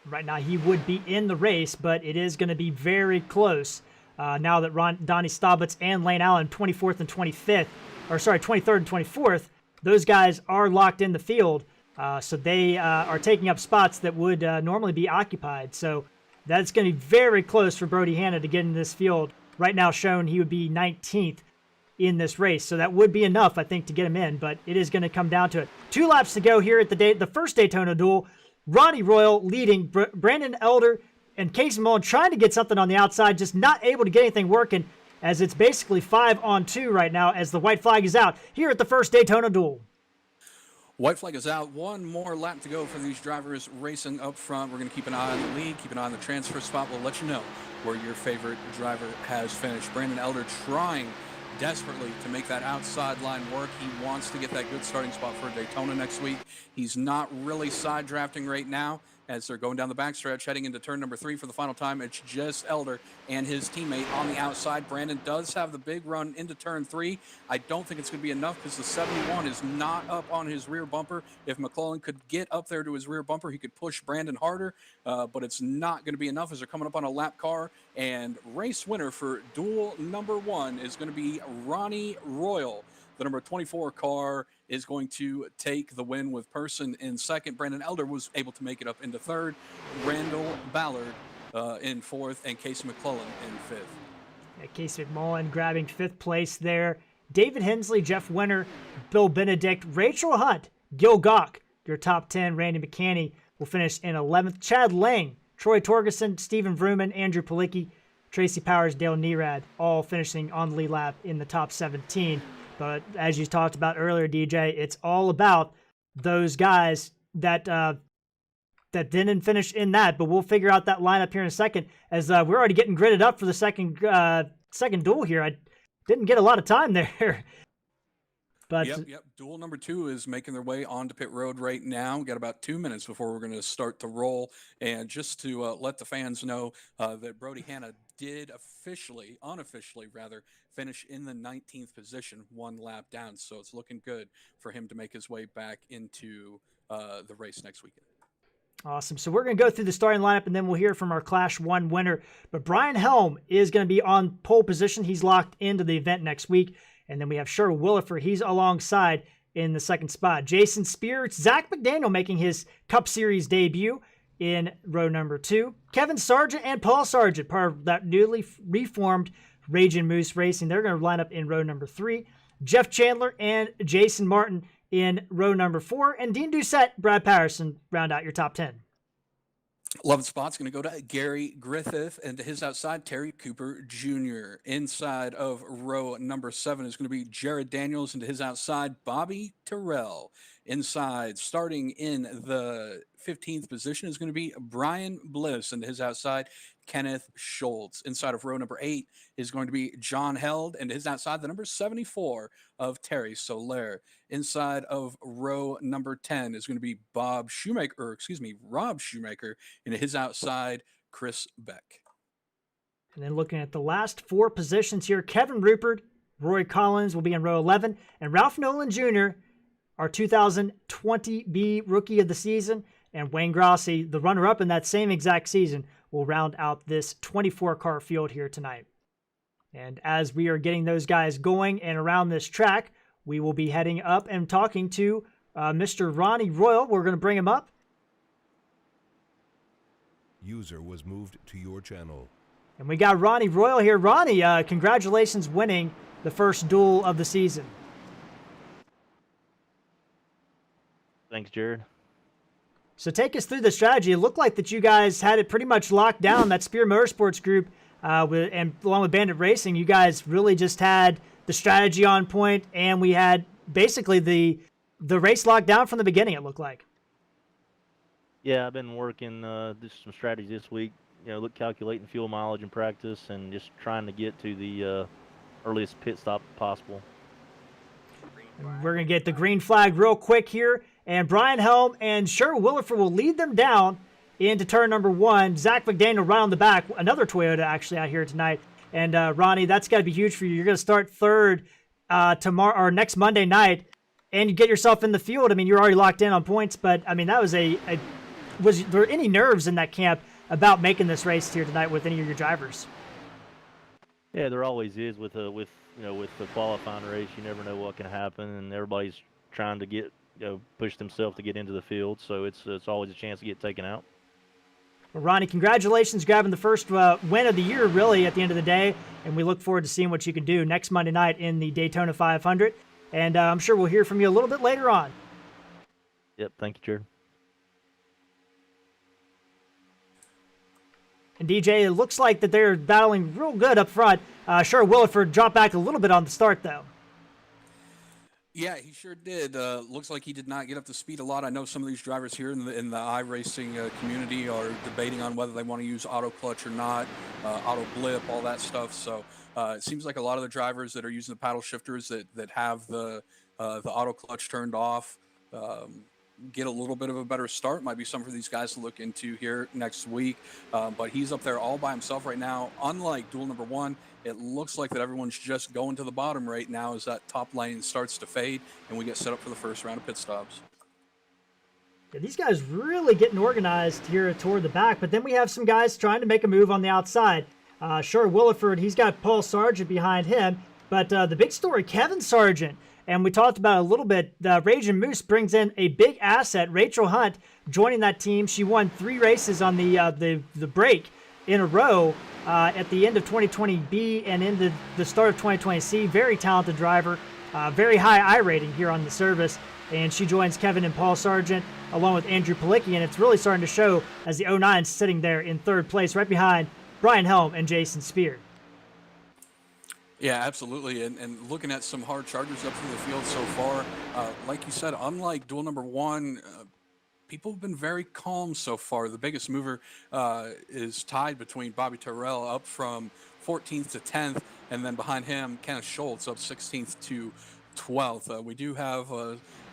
Right now, he would be in the race, but it is going to be very close. Now that Donnie Staubitz and Lane Allen, 24th and 25th, or sorry, 23rd and 24th, those guys are locked in the field. So they are taking up spots that would normally be occupied. So that's going to be very close for Brody Hanna to get in this field. Right now shown he would be 19th in this race. So that would be enough, I think, to get him in. But it is going to come down to it. 2 laps to go here at the first Daytona duel. Ronnie Royal leading, Brandon Elder and Case McMullen trying to get something on the outside, just not able to get anything working, as it's basically 5-on-2 right now as the white flag is out here at the first Daytona duel. White flag is out. 1 more lap to go for these drivers racing up front. We're going to keep an eye on the lead, keep an eye on the transfer spot. We'll let you know where your favorite driver has finished. Brandon Elder trying desperately to make that outside line work. He wants to get that good starting spot for Daytona next week. He's not really side drafting right now as they're going down the backstretch, heading into turn number 3 for the final time. It's just Elder and his teammate on the outside. Brandon does have the big run into turn 3. I don't think it's going to be enough because the 71 is not up on his rear bumper. If McClellan could get up there to his rear bumper, he could push Brandon harder, but it's not going to be enough as they're coming up on a lap car. And race winner for duel number 1 is going to be Ronnie Royal. The number 24 car is going to take the win with Person in second. Brandon Elder was able to make it up into third. Randall Ballard in fourth, and Casey McClellan in fifth. Yeah, Casey McMullen grabbing 5th place there. David Hensley, Jeff Winter, Bill Benedict, Rachel Hunt, Gil Gawk, your top 10. Randy McCanney will finish in 11th. Chad Lang, Troy Torgerson, Stephen Vrooman, Andrew Palicki, Tracy Powers, Dale Nerad, all finishing on the lead lap in the top 17. But as you talked about earlier, DJ, it's all about those guys that that didn't finish in that. But we'll figure out that lineup here in a second, as we're already getting gridded up for the second duel here. I didn't get a lot of time there. But Yep. Duel number 2 is making their way onto pit road right now. We got about 2 minutes before we're going to start to roll. And just to let the fans know that Brody Hanna did unofficially finish in the 19th position, 1 lap down. So it's looking good for him to make his way back into the race next weekend. Awesome. So we're going to go through the starting lineup, and then we'll hear from our Clash 1 winner. But Brian Helm is going to be on pole position. He's locked into the event next week. And then we have Sherwood Williford. He's alongside in the second spot. Jason Spear, Zach McDaniel making his Cup Series debut in row number 2. Kevin Sargent and Paul Sargent, part of that newly reformed Raging Moose Racing. They're going to line up in row number 3. Jeff Chandler and Jason Martin in row number 4. And Dean Doucette, Brad Patterson round out your top 10. 11th spot's going to go to Gary Griffith, and to his outside, Terry Cooper Jr. Inside of row number 7 is going to be Jared Daniels, and to his outside, Bobby Terrell. Inside, starting in the 15th position, is going to be Brian Bliss, and to his outside, Kenneth Schultz. Inside of row number 8 is going to be John Held, and his outside the number 74 of Terry Soler. Inside of row number 10 is going to be Rob Shoemaker, and his outside Chris Beck. And then looking at the last 4 positions here, Kevin Rupert, Roy Collins will be in row 11, and Ralph Nolan Jr., our 2020B Rookie of the Season, and Wayne Grossi, the runner-up in that same exact season, will round out this 24-car field here tonight. And as we are getting those guys going and around this track, we will be heading up and talking to Mr. Ronnie Royal. We're going to bring him up. User was moved to your channel. And we got Ronnie Royal here. Ronnie, congratulations winning the first duel of the season. Thanks, Jared. So take us through the strategy. It looked like that you guys had it pretty much locked down, that Spear Motorsports group, and along with Bandit Racing, you guys really just had the strategy on point, and we had basically the race locked down from the beginning, it looked like. Yeah, I've been working just some strategies this week. Calculating fuel mileage in practice and just trying to get to the earliest pit stop possible. We're going to get the green flag real quick here. And Brian Helm and Sherwood Williford will lead them down into turn number 1. Zach McDaniel right on the back. Another Toyota actually out here tonight. And Ronnie, that's got to be huge for you. You're going to start third tomorrow or next Monday night, and you get yourself in the field. I mean, you're already locked in on points, but I mean, that was was there any nerves in that camp about making this race here tonight with any of your drivers? Yeah, there always is with the qualifying race. You never know what can happen, and everybody's trying to push themselves to get into the field. So it's always a chance to get taken out. Well, Ronnie, congratulations grabbing the first win of the year, really, at the end of the day, and we look forward to seeing what you can do next Monday night in the Daytona 500. And I'm sure we'll hear from you a little bit later on. Yep, thank you, Jared. And DJ, it looks like that they're battling real good up front. Sure, Williford dropped back a little bit on the start, though. Yeah, he sure did. Looks like he did not get up to speed a lot. I know some of these drivers here in the iRacing community are debating on whether they want to use auto clutch or not, auto blip, all that stuff. So it seems like a lot of the drivers that are using the paddle shifters that have the auto clutch turned off get a little bit of a better start. Might be something for these guys to look into here next week. But he's up there all by himself right now. Unlike duel number 1, it looks like that everyone's just going to the bottom right now as that top lane starts to fade and we get set up for the first round of pit stops. Yeah, these guys really getting organized here toward the back, but then we have some guys trying to make a move on the outside. Sure, Williford, he's got Paul Sargent behind him, but the big story, Kevin Sargent, and we talked about it a little bit, Raging Moose brings in a big asset, Rachel Hunt, joining that team. She won 3 races on the break in a row at the end of 2020B and in the start of 2020C. Very talented driver, very high I rating here on the service, and she joins Kevin and Paul Sargent along with Andrew Palicki, and it's really starting to show as the 09's sitting there in 3rd place right behind Brian Helm and Jason Spear. Yeah, absolutely. And looking at some hard chargers up through the field so far, like you said, unlike duel number 1, people have been very calm so far. The biggest mover is tied between Bobby Terrell up from 14th to 10th, and then behind him, Kenneth Schultz up 16th to 12th. We do have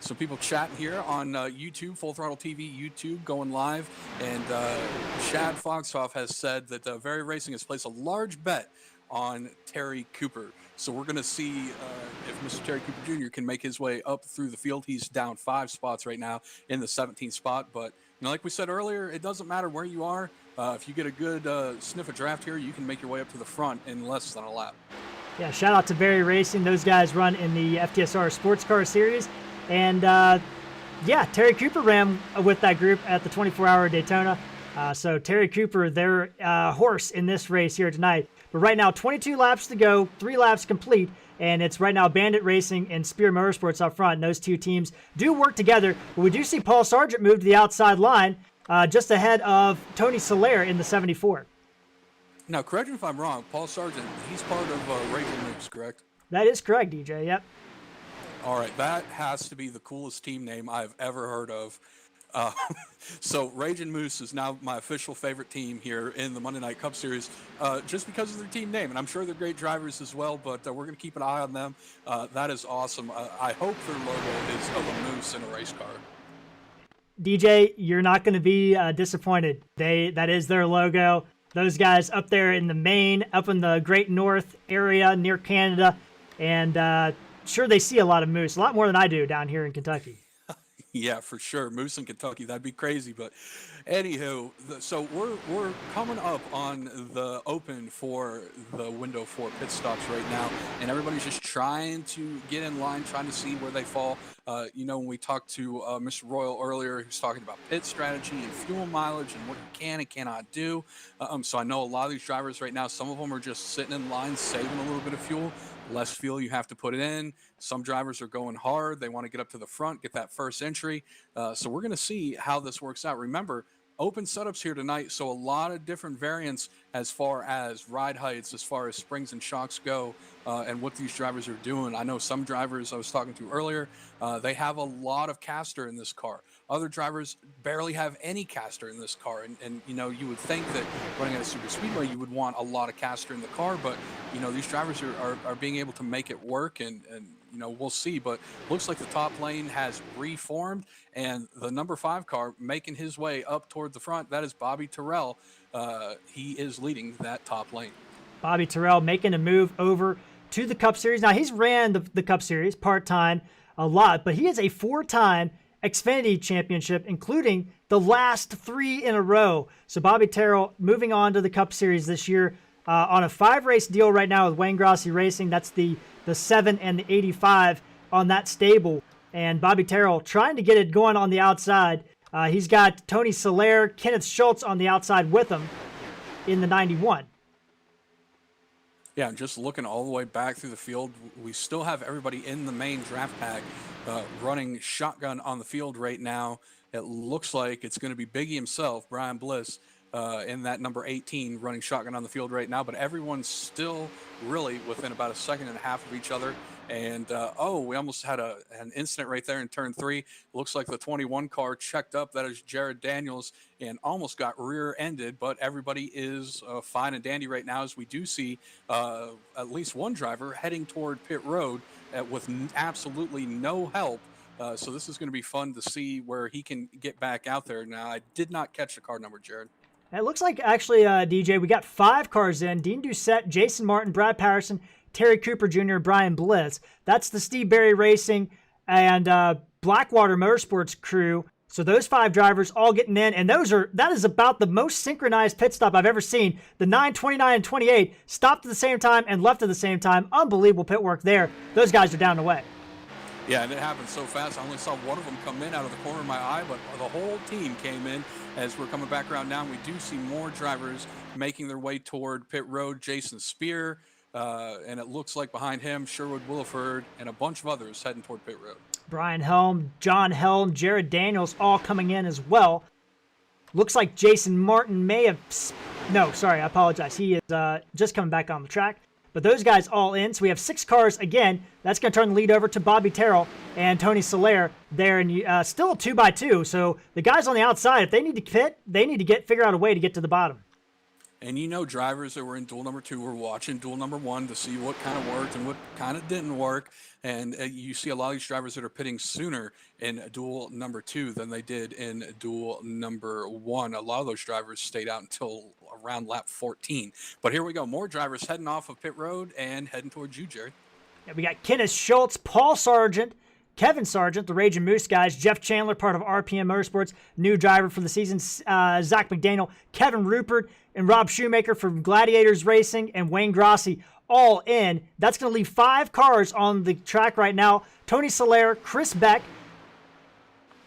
some people chatting here on YouTube, Full Throttle TV YouTube, going live. And Chad Foxhoff has said that Very Racing has placed a large bet on Terry Cooper. So we're going to see if Mr. Terry Cooper Jr. can make his way up through the field. He's down 5 spots right now in the 17th spot. But like we said earlier, it doesn't matter where you are. If you get a good sniff of draft here, you can make your way up to the front in less than a lap. Yeah, shout out to Very Racing. Those guys run in the FTSR Sports Car Series. And, Terry Cooper ran with that group at the 24-hour Daytona. So Terry Cooper, their horse in this race here tonight. But right now, 22 laps to go, 3 laps complete, and it's right now Bandit Racing and Spear Motorsports up front. And those two teams do work together. But we do see Paul Sargent move to the outside line just ahead of Tony Soler in the 74. Now, correct me if I'm wrong, Paul Sargent, he's part of Rachel Moose, correct? That is correct, DJ, yep. All right, that has to be the coolest team name I've ever heard of. Uh, so Raging Moose is now my official favorite team here in the Monday Night Cup Series, just because of their team name. And I'm sure they're great drivers as well, but we're going to keep an eye on them. That is awesome. I hope their logo is of a moose in a race car. DJ, you're not going to be disappointed. That is their logo. Those guys up there in the Maine, up in the Great North area near Canada, and sure they see a lot of moose, a lot more than I do down here in Kentucky. Yeah, for sure. Moose in Kentucky, that'd be crazy. But anywho, so we're coming up on the open for the window for pit stops right now, and everybody's just trying to get in line, trying to see where they fall. When we talked to Mr. Royal earlier, he was talking about pit strategy and fuel mileage and what you can and cannot do. So I know a lot of these drivers right now, some of them are just sitting in line, saving a little bit of fuel. Less fuel you have to put it in. Some drivers are going hard. They want to get up to the front, get that first entry. So we're going to see how this works out. Remember, open setups here tonight, so a lot of different variants as far as ride heights, as far as springs and shocks go, and what these drivers are doing. I know some drivers I was talking to earlier, they have a lot of caster in this car. Other drivers barely have any caster in this car. And you would think that running at a super speedway, you would want a lot of caster in the car, but, these drivers are being able to make it work, and we'll see. But looks like the top lane has reformed, and the number 5 car making his way up toward the front, that is Bobby Terrell. He is leading that top lane. Bobby Terrell making a move over to the Cup Series. Now, he's ran the Cup Series part-time a lot, but he is a 4-time Xfinity Championship, including the last 3 in a row. So Bobby Terrell moving on to the Cup Series this year on a 5-race deal right now with Wayne Grossi Racing. That's the 7 and the 85 on that stable. And Bobby Terrell trying to get it going on the outside. He's got Tony Soler, Kenneth Schultz on the outside with him in the 91. Yeah, and just looking all the way back through the field, we still have everybody in the main draft pack running shotgun on the field right now. It looks like it's going to be Biggie himself, Brian Bliss, in that number 18 running shotgun on the field right now. But everyone's still really within about a second and a half of each other. And, we almost had an incident right there in turn 3. Looks like the 21 car checked up. That is Jared Daniels, and almost got rear-ended. But everybody is fine and dandy right now, as we do see at least one driver heading toward pit road with absolutely no help. So this is going to be fun to see where he can get back out there. Now, I did not catch the car number, Jared. It looks like, actually, DJ, we got 5 cars in. Dean Doucette, Jason Martin, Brad Patterson, Terry Cooper Jr., Brian Bliss. That's the Steve Berry Racing and Blackwater Motorsports crew. So those 5 drivers all getting in, and that is about the most synchronized pit stop I've ever seen. The 9, 29, and 28 stopped at the same time and left at the same time. Unbelievable pit work there. Those guys are down the way. Yeah, and it happened so fast. I only saw one of them come in out of the corner of my eye, but the whole team came in as we're coming back around now. We do see more drivers making their way toward pit road. Jason Spear, and it looks like behind him, Sherwood Williford, and a bunch of others heading toward pit road. Brian Helm, John Helm, Jared Daniels all coming in as well. Looks like Jason Martin may have... No, sorry, I apologize. He is just coming back on the track. But those guys all in. So we have 6 cars again. That's going to turn the lead over to Bobby Terrell and Tony Soler there. And still 2x2. So the guys on the outside, if they need to pit, they need to figure out a way to get to the bottom. And drivers that were in duel number 2 were watching duel number 1 to see what kind of worked and what kind of didn't work. And you see a lot of these drivers that are pitting sooner in duel number 2 than they did in duel number 1. A lot of those drivers stayed out until around lap 14. But here we go. More drivers heading off of pit road and heading towards you, Jared. Yeah, we got Kenneth Schultz, Paul Sargent, Kevin Sargent, the Raging Moose guys, Jeff Chandler, part of RPM Motorsports, new driver for the season, Zach McDaniel, Kevin Rupert, and Rob Shoemaker from Gladiators Racing, and Wayne Grossi all in. That's going to leave 5 cars on the track right now. Tony Soler, Chris Beck,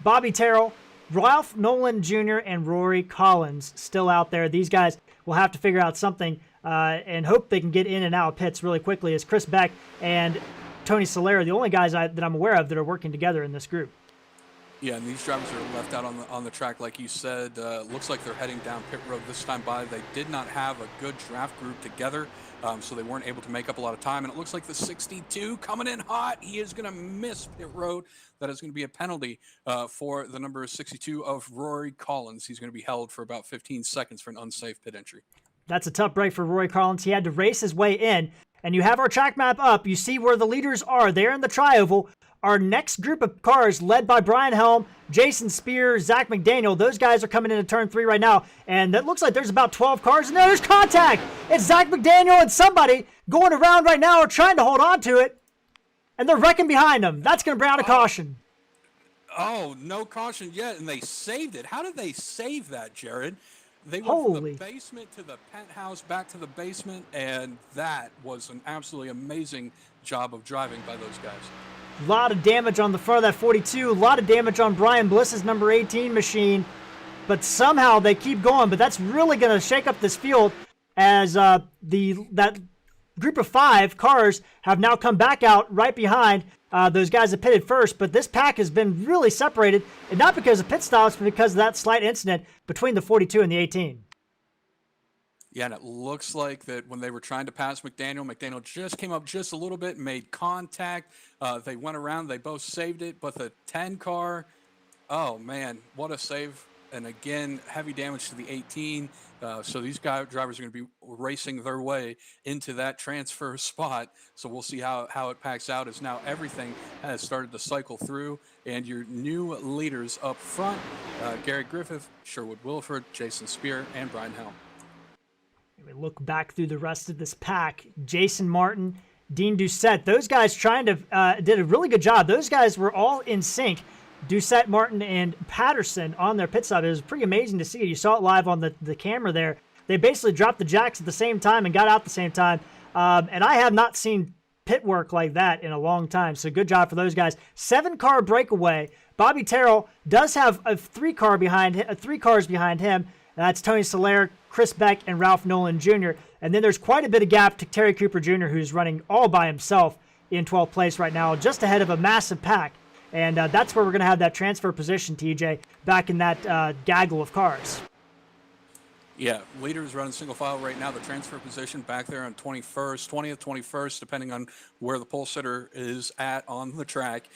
Bobby Terrell, Ralph Nolan Jr., and Rory Collins still out there. These guys will have to figure out something and hope they can get in and out of pits really quickly, as Chris Beck and Tony Soler are the only guys that I'm aware of that are working together in this group. Yeah, and these drivers are left out on the track, like you said. Looks like they're heading down pit road this time by. They did not have a good draft group together, so they weren't able to make up a lot of time. And it looks like the 62 coming in hot. He is going to miss pit road. That is going to be a penalty for the number 62 of Rory Collins. He's going to be held for about 15 seconds for an unsafe pit entry. That's a tough break for Rory Collins. He had to race his way in. And you have our track map up. You see where the leaders are. They're in the tri-oval. Our next group of cars, led by Brian Helm, Jason Spear, Zach McDaniel, those guys are coming into turn 3 right now. And that looks like there's about 12 cars. And there's contact. It's Zach McDaniel and somebody going around right now are trying to hold on to it. And they're wrecking behind them. That's going to bring out a caution. Oh, no caution yet. And they saved it. How did they save that, Jared? They went from the basement to the penthouse, back to the basement, and that was an absolutely amazing job of driving by those guys. A lot of damage on the front of that 42. A lot of damage on Brian Bliss's number 18 machine. But somehow they keep going. But that's really going to shake up this field as that group of 5 cars have now come back out right behind those guys that pitted first. But this pack has been really separated, and not because of pit stops, but because of that slight incident between the 42 and the 18. Yeah, and it looks like that when they were trying to pass McDaniel just came up just a little bit, made contact. They went around, they both saved it, but the 10 car, oh man, what a save. And again, heavy damage to the 18. So these drivers are going to be racing their way into that transfer spot. So we'll see how it packs out as now everything has started to cycle through. And your new leaders up front, Gary Griffith, Sherwood Wilford, Jason Spear, and Brian Helm. We look back through the rest of this pack. Jason Martin, Dean Doucette, those guys did a really good job. Those guys were all in sync. Doucette, Martin, and Patterson on their pit stop. It was pretty amazing to see. You saw it live on the camera there. They basically dropped the jacks at the same time and got out at the same time. And I have not seen pit work like that in a long time. So good job for those guys. 7-car breakaway. Bobby Terrell does have a 3 cars behind him. That's Tony Soler, Chris Beck, and Ralph Nolan Jr. And then there's quite a bit of gap to Terry Cooper Jr., who's running all by himself in 12th place right now, just ahead of a massive pack. And that's where we're going to have that transfer position, TJ, back in that gaggle of cars. Yeah, leaders running single file right now. The transfer position back there on 21st, 20th, 21st, depending on where the pole sitter is at on the track.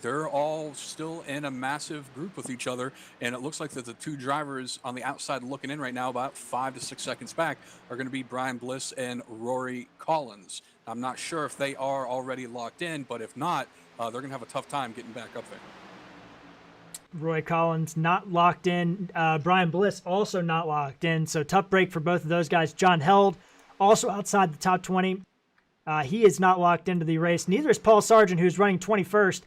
They're all still in a massive group with each other, and it looks like that the 2 drivers on the outside looking in right now, about 5 to 6 seconds back, are going to be Brian Bliss and Rory Collins. I'm not sure if they are already locked in, but if not, they're going to have a tough time getting back up there. Roy Collins not locked in. Brian Bliss also not locked in. So tough break for both of those guys. John Held also outside the top 20. He is not locked into the race. Neither is Paul Sargent, who's running 21st.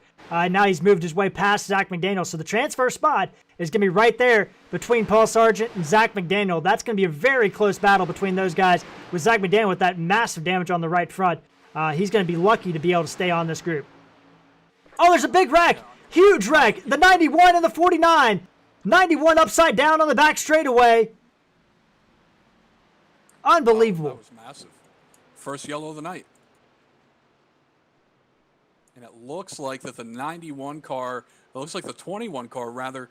Now he's moved his way past Zach McDaniel. So the transfer spot is going to be right there between Paul Sargent and Zach McDaniel. That's going to be a very close battle between those guys, with Zach McDaniel with that massive damage on the right front. He's going to be lucky to be able to stay on this group. Oh, there's a big wreck. Huge wreck. The 91 and the 49. 91 upside down on the back straightaway. Unbelievable. That was massive. First yellow of the night. And it looks like that the 91 car, it looks like the 21 car rather,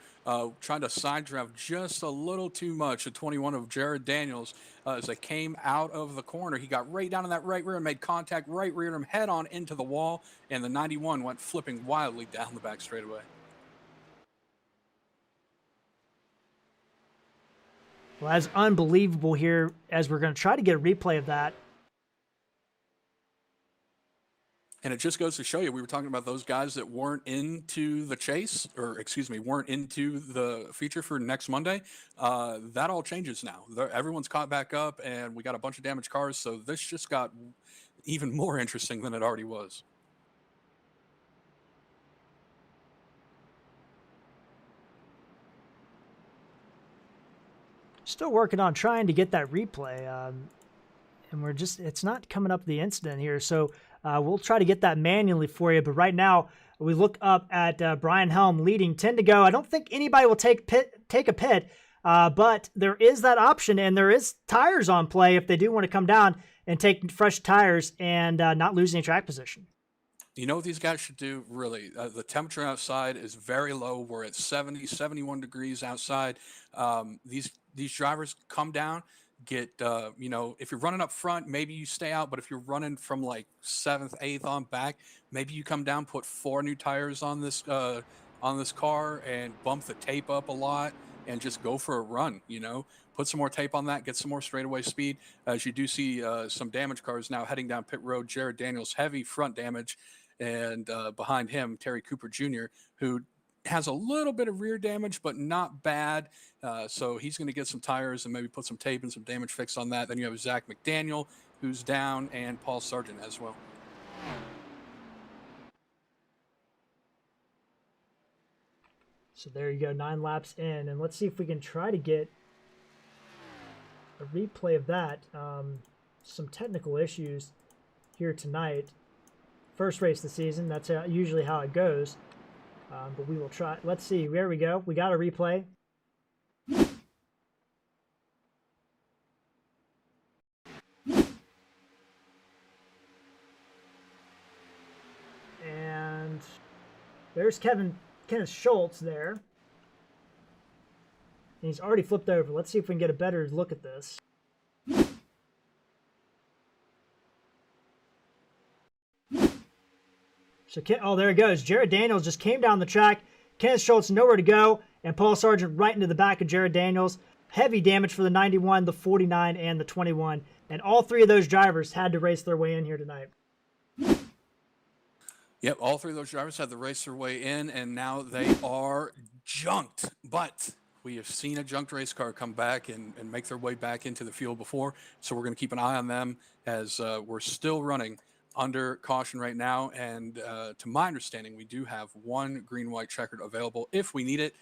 trying to side draft just a little too much. The 21 of Jared Daniels, as they came out of the corner, he got right down in that right rear and made contact, right reared him head on into the wall, and the 91 went flipping wildly down the back straightaway. Well, that's unbelievable here, as we're going to try to get a replay of that. And it just goes to show you, we were talking about those guys that weren't into the chase, or excuse me, weren't into the feature for next Monday. That all changes now. Everyone's caught back up, and we got a bunch of damaged cars, so this just got even more interesting than it already was. Still working on trying to get that replay. And it's not coming up the incident here. So we'll try to get that manually for you. But right now, we look up at Brian Helm leading 10 to go. I don't think anybody will take a pit, but there is that option, and there is tires on play if they do want to come down and take fresh tires and not lose any track position. You know what these guys should do, really? The temperature outside is very low. We're at 70, 71 degrees outside. These drivers come down, get, you know, if you're running up front, maybe you stay out. But if you're running from like 7th, 8th on back, maybe you come down, put 4 new tires on this car and bump the tape up a lot and just go for a run, you know? Put some more tape on that, get some more straightaway speed. As you do see some damaged cars now heading down pit road. Jared Daniels, heavy front damage. And behind him, Terry Cooper Jr., who has a little bit of rear damage, but not bad. So he's going to get some tires and maybe put some tape and some damage fix on that. Then you have Zach McDaniel, who's down, and Paul Sargent as well. So there you go, 9 laps in. And let's see if we can try to get a replay of that. Some technical issues here tonight. First race of the season, that's usually how it goes. But we will try. Let's see, there we go. We got a replay. And there's Kenneth Schultz there. And he's already flipped over. Let's see if we can get a better look at this. So, oh, there it goes. Jared Daniels just came down the track. Kenneth Schultz nowhere to go. And Paul Sargent right into the back of Jared Daniels. Heavy damage for the 91, the 49, and the 21. And all 3 of those drivers had to race their way in here tonight. Yep, all 3 of those drivers had to race their way in, and now they are junked. But we have seen a junked race car come back and make their way back into the field before. So we're going to keep an eye on them as we're still running under caution right now. And to my understanding, we do have 1 green-white checkered available if we need it.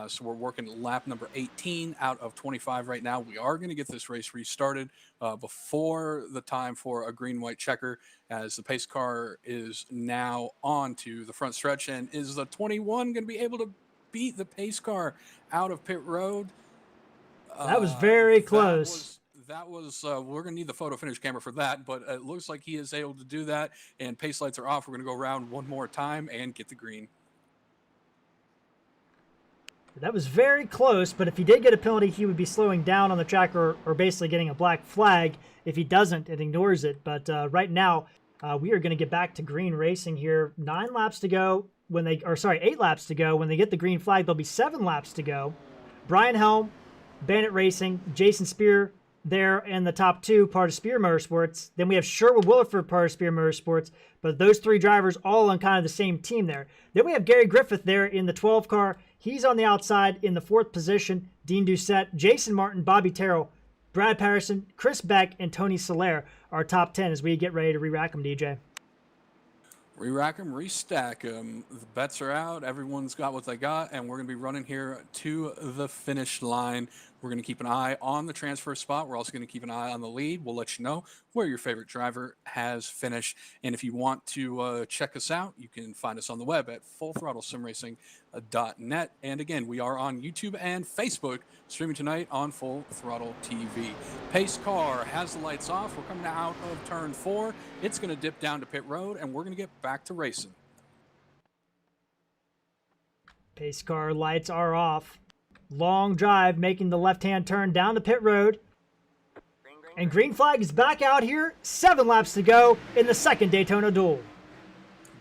So we're working lap number 18 out of 25 right now. We are going to get this race restarted before the time for a green-white checker, as the pace car is now on to the front stretch. And is the 21 going to be able to beat the pace car out of pit road? That was very close. That was we're going to need the photo finish camera for that, but it looks like he is able to do that, and pace lights are off. We're going to go around one more time and get the green. That was very close, but if he did get a penalty, he would be slowing down on the track or basically getting a black flag. If he doesn't, it ignores it. But right now, we are going to get back to green racing here. 9 laps to go when they, or sorry, 8 laps to go. When they get the green flag, there'll be 7 laps to go. Brian Helm, Bandit Racing, Jason Spear there in the top 2, part of Spear Motorsports. Then we have Sherwood Williford, part of Spear Motorsports. But those 3 drivers all on kind of the same team there. Then we have Gary Griffith there in the 12 car. He's on the outside in the 4th position. Dean Doucette, Jason Martin, Bobby Terrell, Brad Patterson, Chris Beck, and Tony Soler are top 10 as we get ready to re-rack them, DJ. Re-rack them, restack them. The bets are out. Everyone's got what they got, and we're going to be running here to the finish line. We're going to keep an eye on the transfer spot. We're also going to keep an eye on the lead. We'll let you know where your favorite driver has finished. And if you want to check us out, you can find us on the web at fullthrottlesimracing.net. And again, we are on YouTube and Facebook, streaming tonight on Full Throttle TV. Pace car has the lights off. We're coming out of turn 4. It's going to dip down to pit road, and we're going to get back to racing. Pace car lights are off. Long drive, making the left-hand turn down the pit road. And green flag is back out here. 7 laps to go in the 2nd Daytona duel.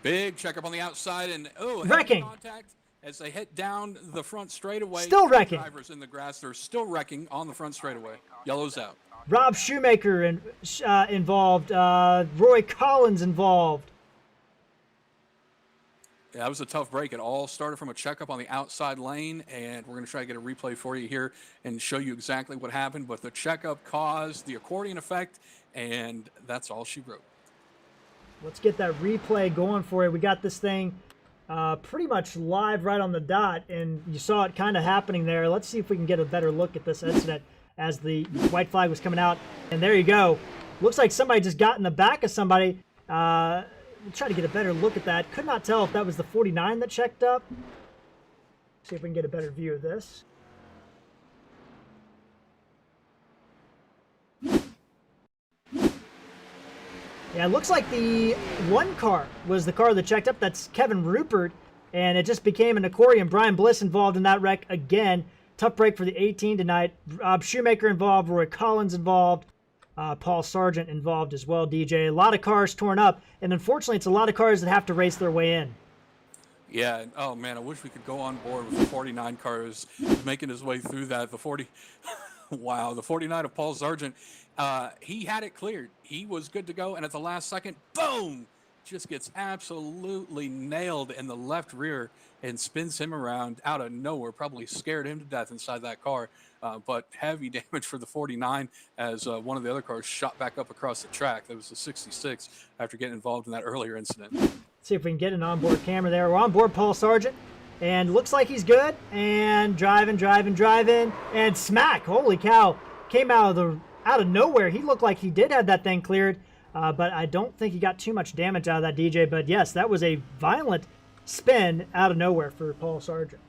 Big checkup on the outside, and wrecking contact as they hit down the front straightaway. Still wrecking. Drivers in the grass, they're still wrecking on the front straightaway. Yellow's out. Rob Shoemaker involved. Roy Collins involved. Yeah, that was a tough break. It all started from a checkup on the outside lane, and we're going to try to get a replay for you here and show you exactly what happened. But the checkup caused the accordion effect, and that's all she wrote. Let's get that replay going for you. We got this thing pretty much live right on the dot, and you saw it kind of happening there. Let's see if we can get a better look at this incident as the white flag was coming out. And there you go. Looks like somebody just got in the back of somebody. We'll try to get a better look at that. Could not tell if that was the 49 that checked up. See if we can get a better view of this. Yeah, it looks like the one car was the car that checked up. That's Kevin Rupert, and it just became an aquarium. Brian Bliss involved in that wreck again. Tough break for the 18 tonight. Rob Shoemaker involved, Roy Collins involved, Paul Sargent involved as well, DJ. A lot of cars torn up, and unfortunately, it's a lot of cars that have to race their way in. Yeah, oh man, I wish we could go on board with the 49 cars making his way through that. The 40, wow, the 49 of Paul Sargent, he had it cleared. He was good to go, and at the last second, boom, just gets absolutely nailed in the left rear and spins him around out of nowhere, probably scared him to death inside that car. But heavy damage for the 49 as one of the other cars shot back up across the track. That was the 66 after getting involved in that earlier incident. See if we can get an onboard camera there. We're on board Paul Sargent, and looks like he's good. And driving, and smack! Holy cow! Came out of nowhere. He looked like he did have that thing cleared, but I don't think he got too much damage out of that, DJ. But yes, that was a violent spin out of nowhere for Paul Sargent.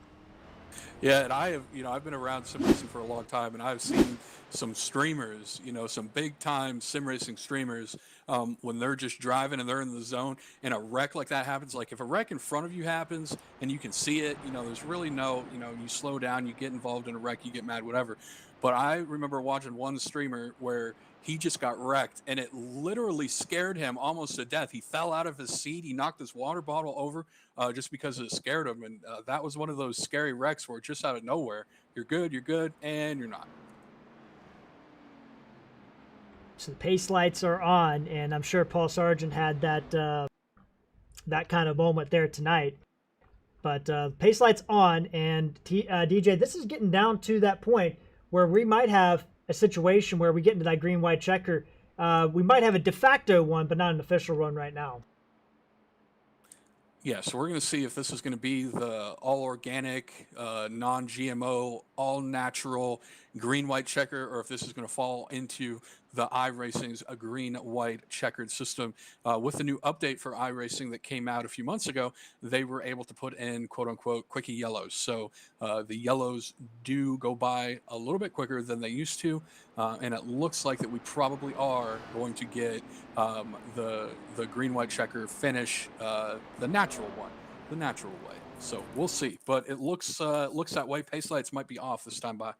Yeah, and I've been around sim racing for a long time, and I've seen some streamers, some big time sim racing streamers, when they're just driving and they're in the zone and a wreck like that happens. Like if a wreck in front of you happens and you can see it, there's really no, you slow down, you get involved in a wreck, you get mad, whatever. But I remember watching one streamer where he just got wrecked and it literally scared him almost to death. He fell out of his seat. He knocked his water bottle over just because it scared him. And that was one of those scary wrecks where just out of nowhere, you're good, and you're not. So the pace lights are on, and I'm sure Paul Sargent had that that kind of moment there tonight. But pace lights on, and DJ, this is getting down to that point where we might have a situation where we get into that green-white checker. We might have a de facto one, but not an official one right now. Yeah, so we're going to see if this is going to be the all-organic, non-GMO, all-natural green-white checker, or if this is going to fall into the iRacing's a green-white checkered system. With the new update for iRacing that came out a few months ago, they were able to put in quote-unquote quickie yellows. So the yellows do go by a little bit quicker than they used to, and it looks like that we probably are going to get the green-white checker finish the natural way. So we'll see, but it looks that way. Pace lights might be off this time by.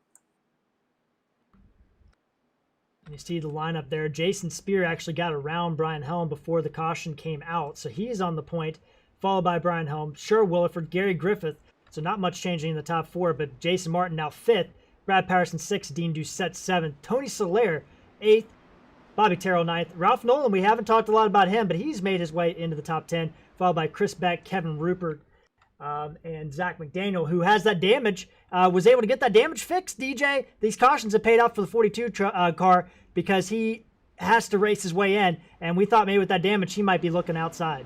You see the lineup there. Jason Spear actually got around Brian Helm before the caution came out, so he's on the point, followed by Brian Helm, Sher Williford, Gary Griffith. So not much changing in the top four, but Jason Martin now fifth, Brad Patterson sixth, Dean Doucette seventh, Tony Soler eighth, Bobby Terrell ninth, Ralph Nolan. We haven't talked a lot about him, but he's made his way into the top 10, followed by Chris Beck, Kevin Rupert, and Zach McDaniel, who has that damage, was able to get that damage fixed, DJ. These cautions have paid off for the 42 car because he has to race his way in, and we thought maybe with that damage he might be looking outside.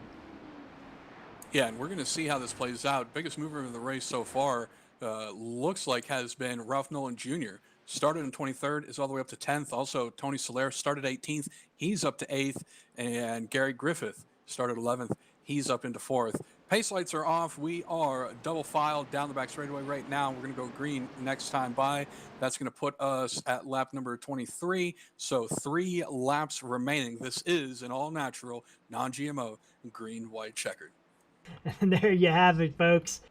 Yeah, and we're going to see how this plays out. Biggest mover in the race so far looks like has been Ralph Nolan Jr. Started in 23rd, is all the way up to 10th. Also, Tony Soler started 18th. He's up to 8th. And Gary Griffith started 11th. He's up into 4th. Pace lights are off. We are double filed down the back straightaway right now. We're going to go green next time by. That's going to put us at lap number 23. So 3 laps remaining. This is an all-natural, non-GMO, green-white checkered. And there you have it, folks.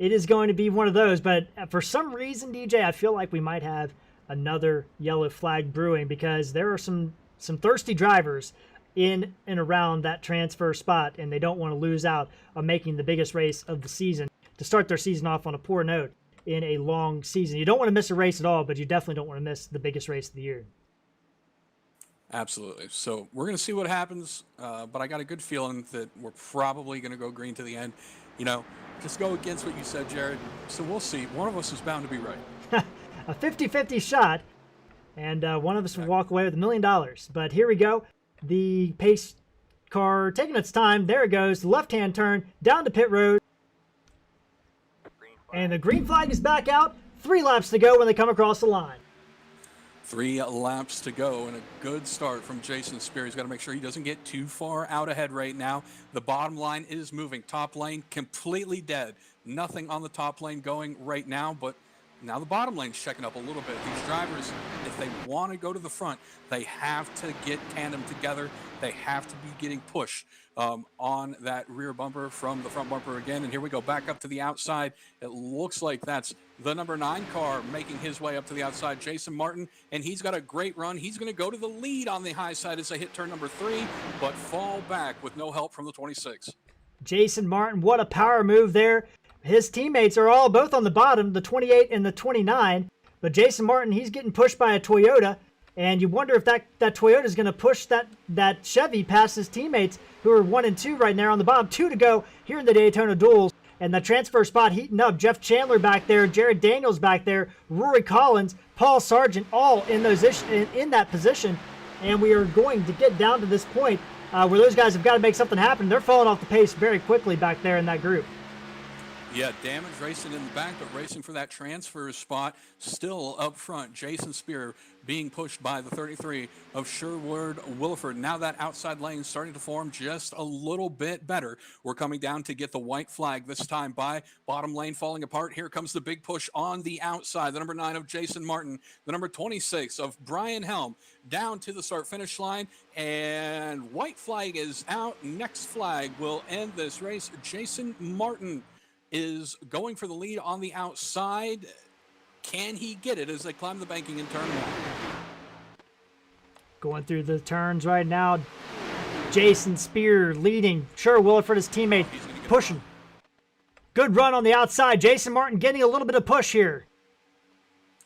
It is going to be one of those, but for some reason, DJ, I feel like we might have another yellow flag brewing because there are some thirsty drivers in and around that transfer spot, and they don't want to lose out on making the biggest race of the season to start their season off on a poor note in a long season. You don't want to miss a race at all, but you definitely don't want to miss the biggest race of the year. Absolutely. So we're going to see what happens, but I got a good feeling that we're probably going to go green to the end. Just go against what you said, Jared. So we'll see. One of us is bound to be right. A 50-50 shot, and one of us will walk away with $1 million. But here we go. The pace car taking its time. There it goes. The left-hand turn down to pit road. And the green flag is back out. 3 laps to go when they come across the line. 3 laps to go, and a good start from Jason Spear. He's got to make sure he doesn't get too far out ahead right now. The bottom line is moving. Top lane completely dead. Nothing on the top lane going right now, but now the bottom lane's checking up a little bit. These drivers, if they want to go to the front, they have to get tandem together. They have to be getting pushed on that rear bumper from the front bumper again. And here we go, back up to the outside. It looks like that's the number 9 car making his way up to the outside, Jason Martin, and he's got a great run. He's going to go to the lead on the high side as they hit turn number 3, but fall back with no help from the 26. Jason Martin, what a power move there. His teammates are all both on the bottom, the 28 and the 29, but Jason Martin, he's getting pushed by a Toyota, and you wonder if that Toyota is going to push that Chevy past his teammates, who are 1 and 2 right now on the bottom. 2 to go here in the Daytona Duels. And the transfer spot heating up. Jeff Chandler back there, Jared Daniels back there, Rory Collins, Paul Sargent, all in that position. And we are going to get down to this point where those guys have got to make something happen. They're falling off the pace very quickly back there in that group. Yeah, Damage racing in the back, but racing for that transfer spot. Still up front, Jason Spear being pushed by the 33 of Sherwood Williford. Now that outside lane starting to form just a little bit better. We're coming down to get the white flag this time by bottom lane falling apart. Here comes the big push on the outside. The number 9 of Jason Martin, the number 26 of Brian Helm, down to the start-finish line, and white flag is out. Next flag will end this race. Jason Martin is going for the lead on the outside. Can he get it as they climb the banking in turn 1? Going through the turns right now. Jason Spear leading. Sure, Williford, his teammate, pushing. Good run on the outside. Jason Martin getting a little bit of push here.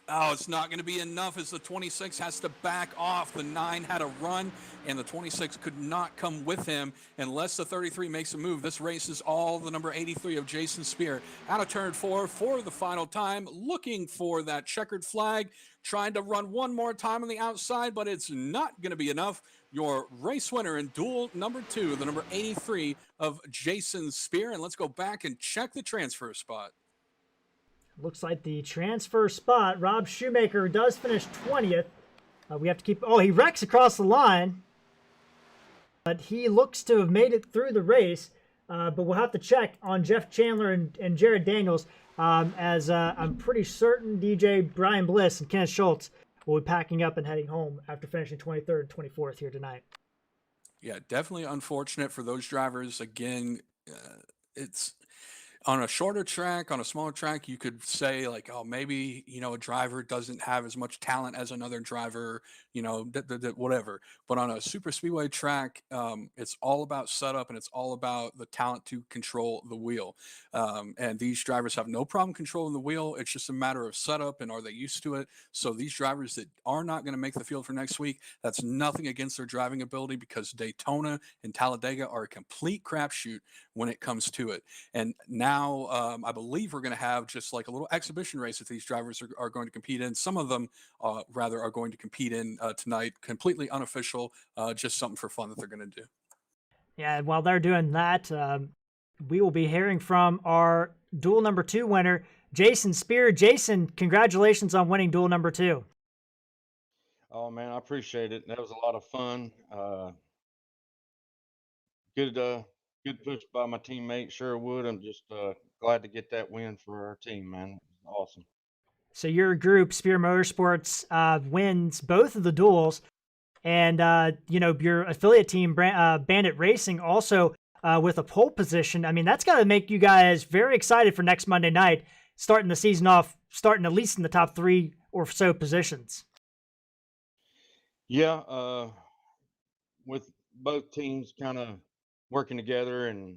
Oh, it's not going to be enough as the 26 has to back off. The 9 had a run, and the 26 could not come with him unless the 33 makes a move. This race is all the number 83 of Jason Spear. Out of turn 4 for the final time, looking for that checkered flag, trying to run one more time on the outside, but it's not going to be enough. Your race winner in duel number 2, the number 83 of Jason Spear. And let's go back and check the transfer spot. Looks like the transfer spot, Rob Shoemaker does finish 20th. We have to keep, he wrecks across the line. But he looks to have made it through the race. But we'll have to check on Jeff Chandler and Jared Daniels, as I'm pretty certain DJ Brian Bliss and Kenneth Schultz will be packing up and heading home after finishing 23rd and 24th here tonight. Yeah, definitely unfortunate for those drivers. Again, it's on a shorter track, on a smaller track, you could say like, oh, maybe, a driver doesn't have as much talent as another driver, whatever. But on a super speedway track, it's all about setup and it's all about the talent to control the wheel. And these drivers have no problem controlling the wheel. It's just a matter of setup and are they used to it? So these drivers that are not going to make the field for next week, that's nothing against their driving ability, because Daytona and Talladega are a complete crapshoot when it comes to it. And now I believe we're going to have just like a little exhibition race that these drivers are going to compete in. Some of them rather are going to compete in tonight, completely unofficial, just something for fun that they're going to do. Yeah, while they're doing that, we will be hearing from our duel number 2 winner, Jason Spear. Jason, congratulations on winning duel number 2. Oh man, I appreciate it. That was a lot of fun. Good push by my teammate Sherwood. I'm just glad to get that win for our team, man. Awesome. So your group, Spear Motorsports, wins both of the duels, and your affiliate team, Bandit Racing, also with a pole position. I mean, that's got to make you guys very excited for next Monday night, starting the season off, starting at least in the top 3 or so positions. Yeah, with both teams kind of working together and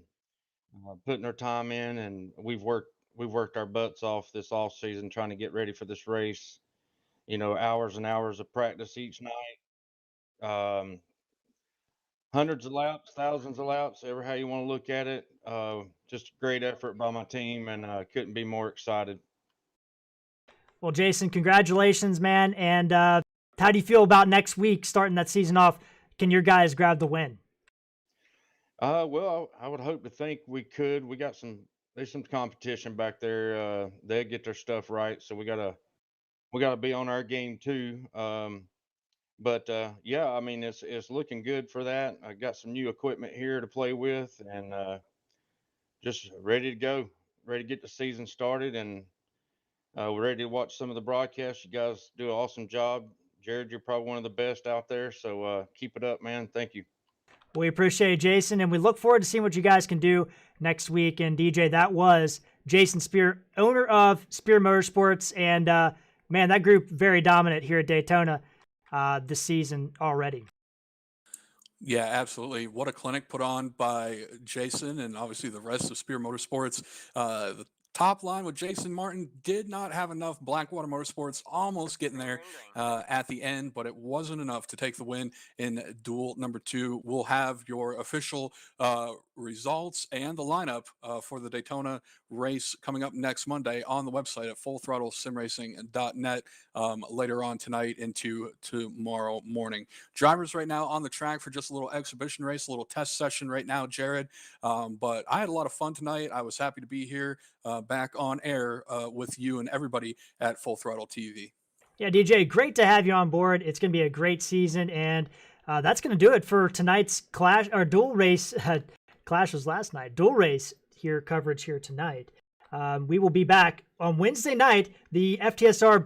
putting their time in, and we've worked our butts off this off season trying to get ready for this race. Hours and hours of practice each night, hundreds of laps, thousands of laps, ever how you want to look at it. Just a great effort by my team, and couldn't be more excited. Well, Jason, congratulations, man. And how do you feel about next week starting that season off? Can your guys grab the win? Well, I would hope to think we could. There's some competition back there. They get their stuff right, so we gotta be on our game too. But yeah, I mean it's looking good for that. I got some new equipment here to play with, and just ready to go, ready to get the season started, and we're ready to watch some of the broadcasts. You guys do an awesome job. Jared, you're probably one of the best out there. So keep it up, man. Thank you. We appreciate it, Jason, and we look forward to seeing what you guys can do next week. And DJ, that was Jason Spear, owner of Spear Motorsports, and man, that group very dominant here at Daytona this season already. Yeah, absolutely. What a clinic put on by Jason and obviously the rest of Spear Motorsports. The top line with Jason Martin did not have enough. Blackwater Motorsports almost getting there at the end, but it wasn't enough to take the win in duel number 2. We'll have your official results and the lineup for the Daytona race coming up next Monday on the website at fullthrottlesimracing.net later on tonight into tomorrow morning. Drivers right now on the track for just a little exhibition race, a little test session right now, Jared. But I had a lot of fun tonight. I was happy to be here back on air with you and everybody at Full Throttle TV. Yeah, DJ, great to have you on board. It's going to be a great season, and that's going to do it for tonight's Clash or duel race. Clash was last night. Duel race here coverage here tonight. We will be back on Wednesday night. The FTSR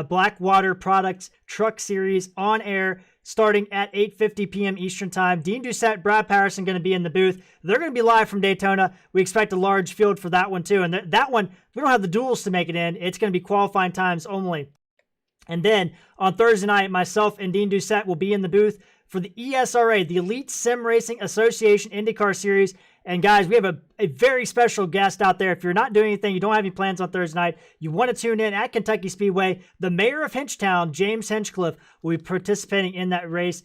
Blackwater Products Truck Series on air starting at 8:50 p.m. Eastern Time. Dean Doucette, Brad Patterson going to be in the booth. They're going to be live from Daytona. We expect a large field for that one too. And that one, we don't have the duels to make it in. It's going to be qualifying times only. And then on Thursday night, myself and Dean Doucette will be in the booth for the ESRA, the Elite Sim Racing Association IndyCar Series. And guys, we have a very special guest out there. If you're not doing anything, you don't have any plans on Thursday night, you want to tune in at Kentucky Speedway, the mayor of Hinchtown, James Hinchcliffe, will be participating in that race.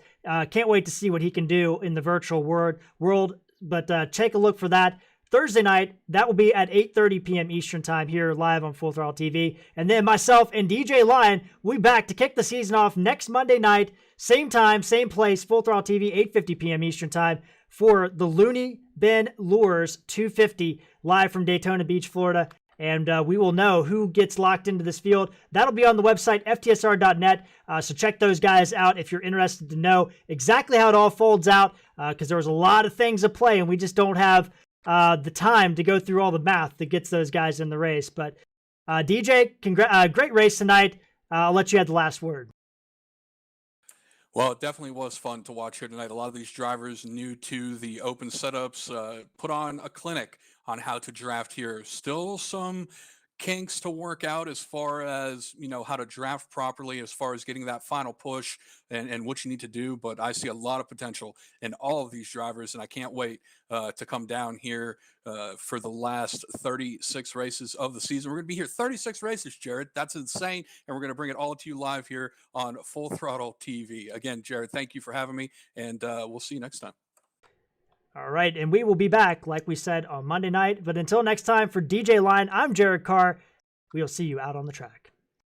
Can't wait to see what he can do in the virtual world. But take a look for that. Thursday night, that will be at 8:30 p.m. Eastern Time here live on Full Throttle TV. And then myself and DJ Lyon will be back to kick the season off next Monday night, same time, same place, Full Throttle TV, 8:50 p.m. Eastern Time for the Looney Bin Lures 250 live from Daytona Beach, Florida. And we will know who gets locked into this field. That'll be on the website, FTSR.net. So check those guys out if you're interested to know exactly how it all folds out, because there was a lot of things at play, and we just don't have the time to go through all the math that gets those guys in the race. But DJ, great race tonight. I'll let you have the last word. Well, it definitely was fun to watch here tonight. A lot of these drivers new to the open setups put on a clinic on how to draft here. Still some kinks to work out as far as, you know, how to draft properly, as far as getting that final push and what you need to do. But I see a lot of potential in all of these drivers, and I can't wait to come down here for the last 36 races of the season. We're going to be here 36 races, Jared. That's insane. And we're going to bring it all to you live here on Full Throttle TV. Again, Jared, thank you for having me, and we'll see you next time. All right, and we will be back, like we said, on Monday night. But until next time, for DJ Lyon, I'm Jared Carr. We'll see you out on the track.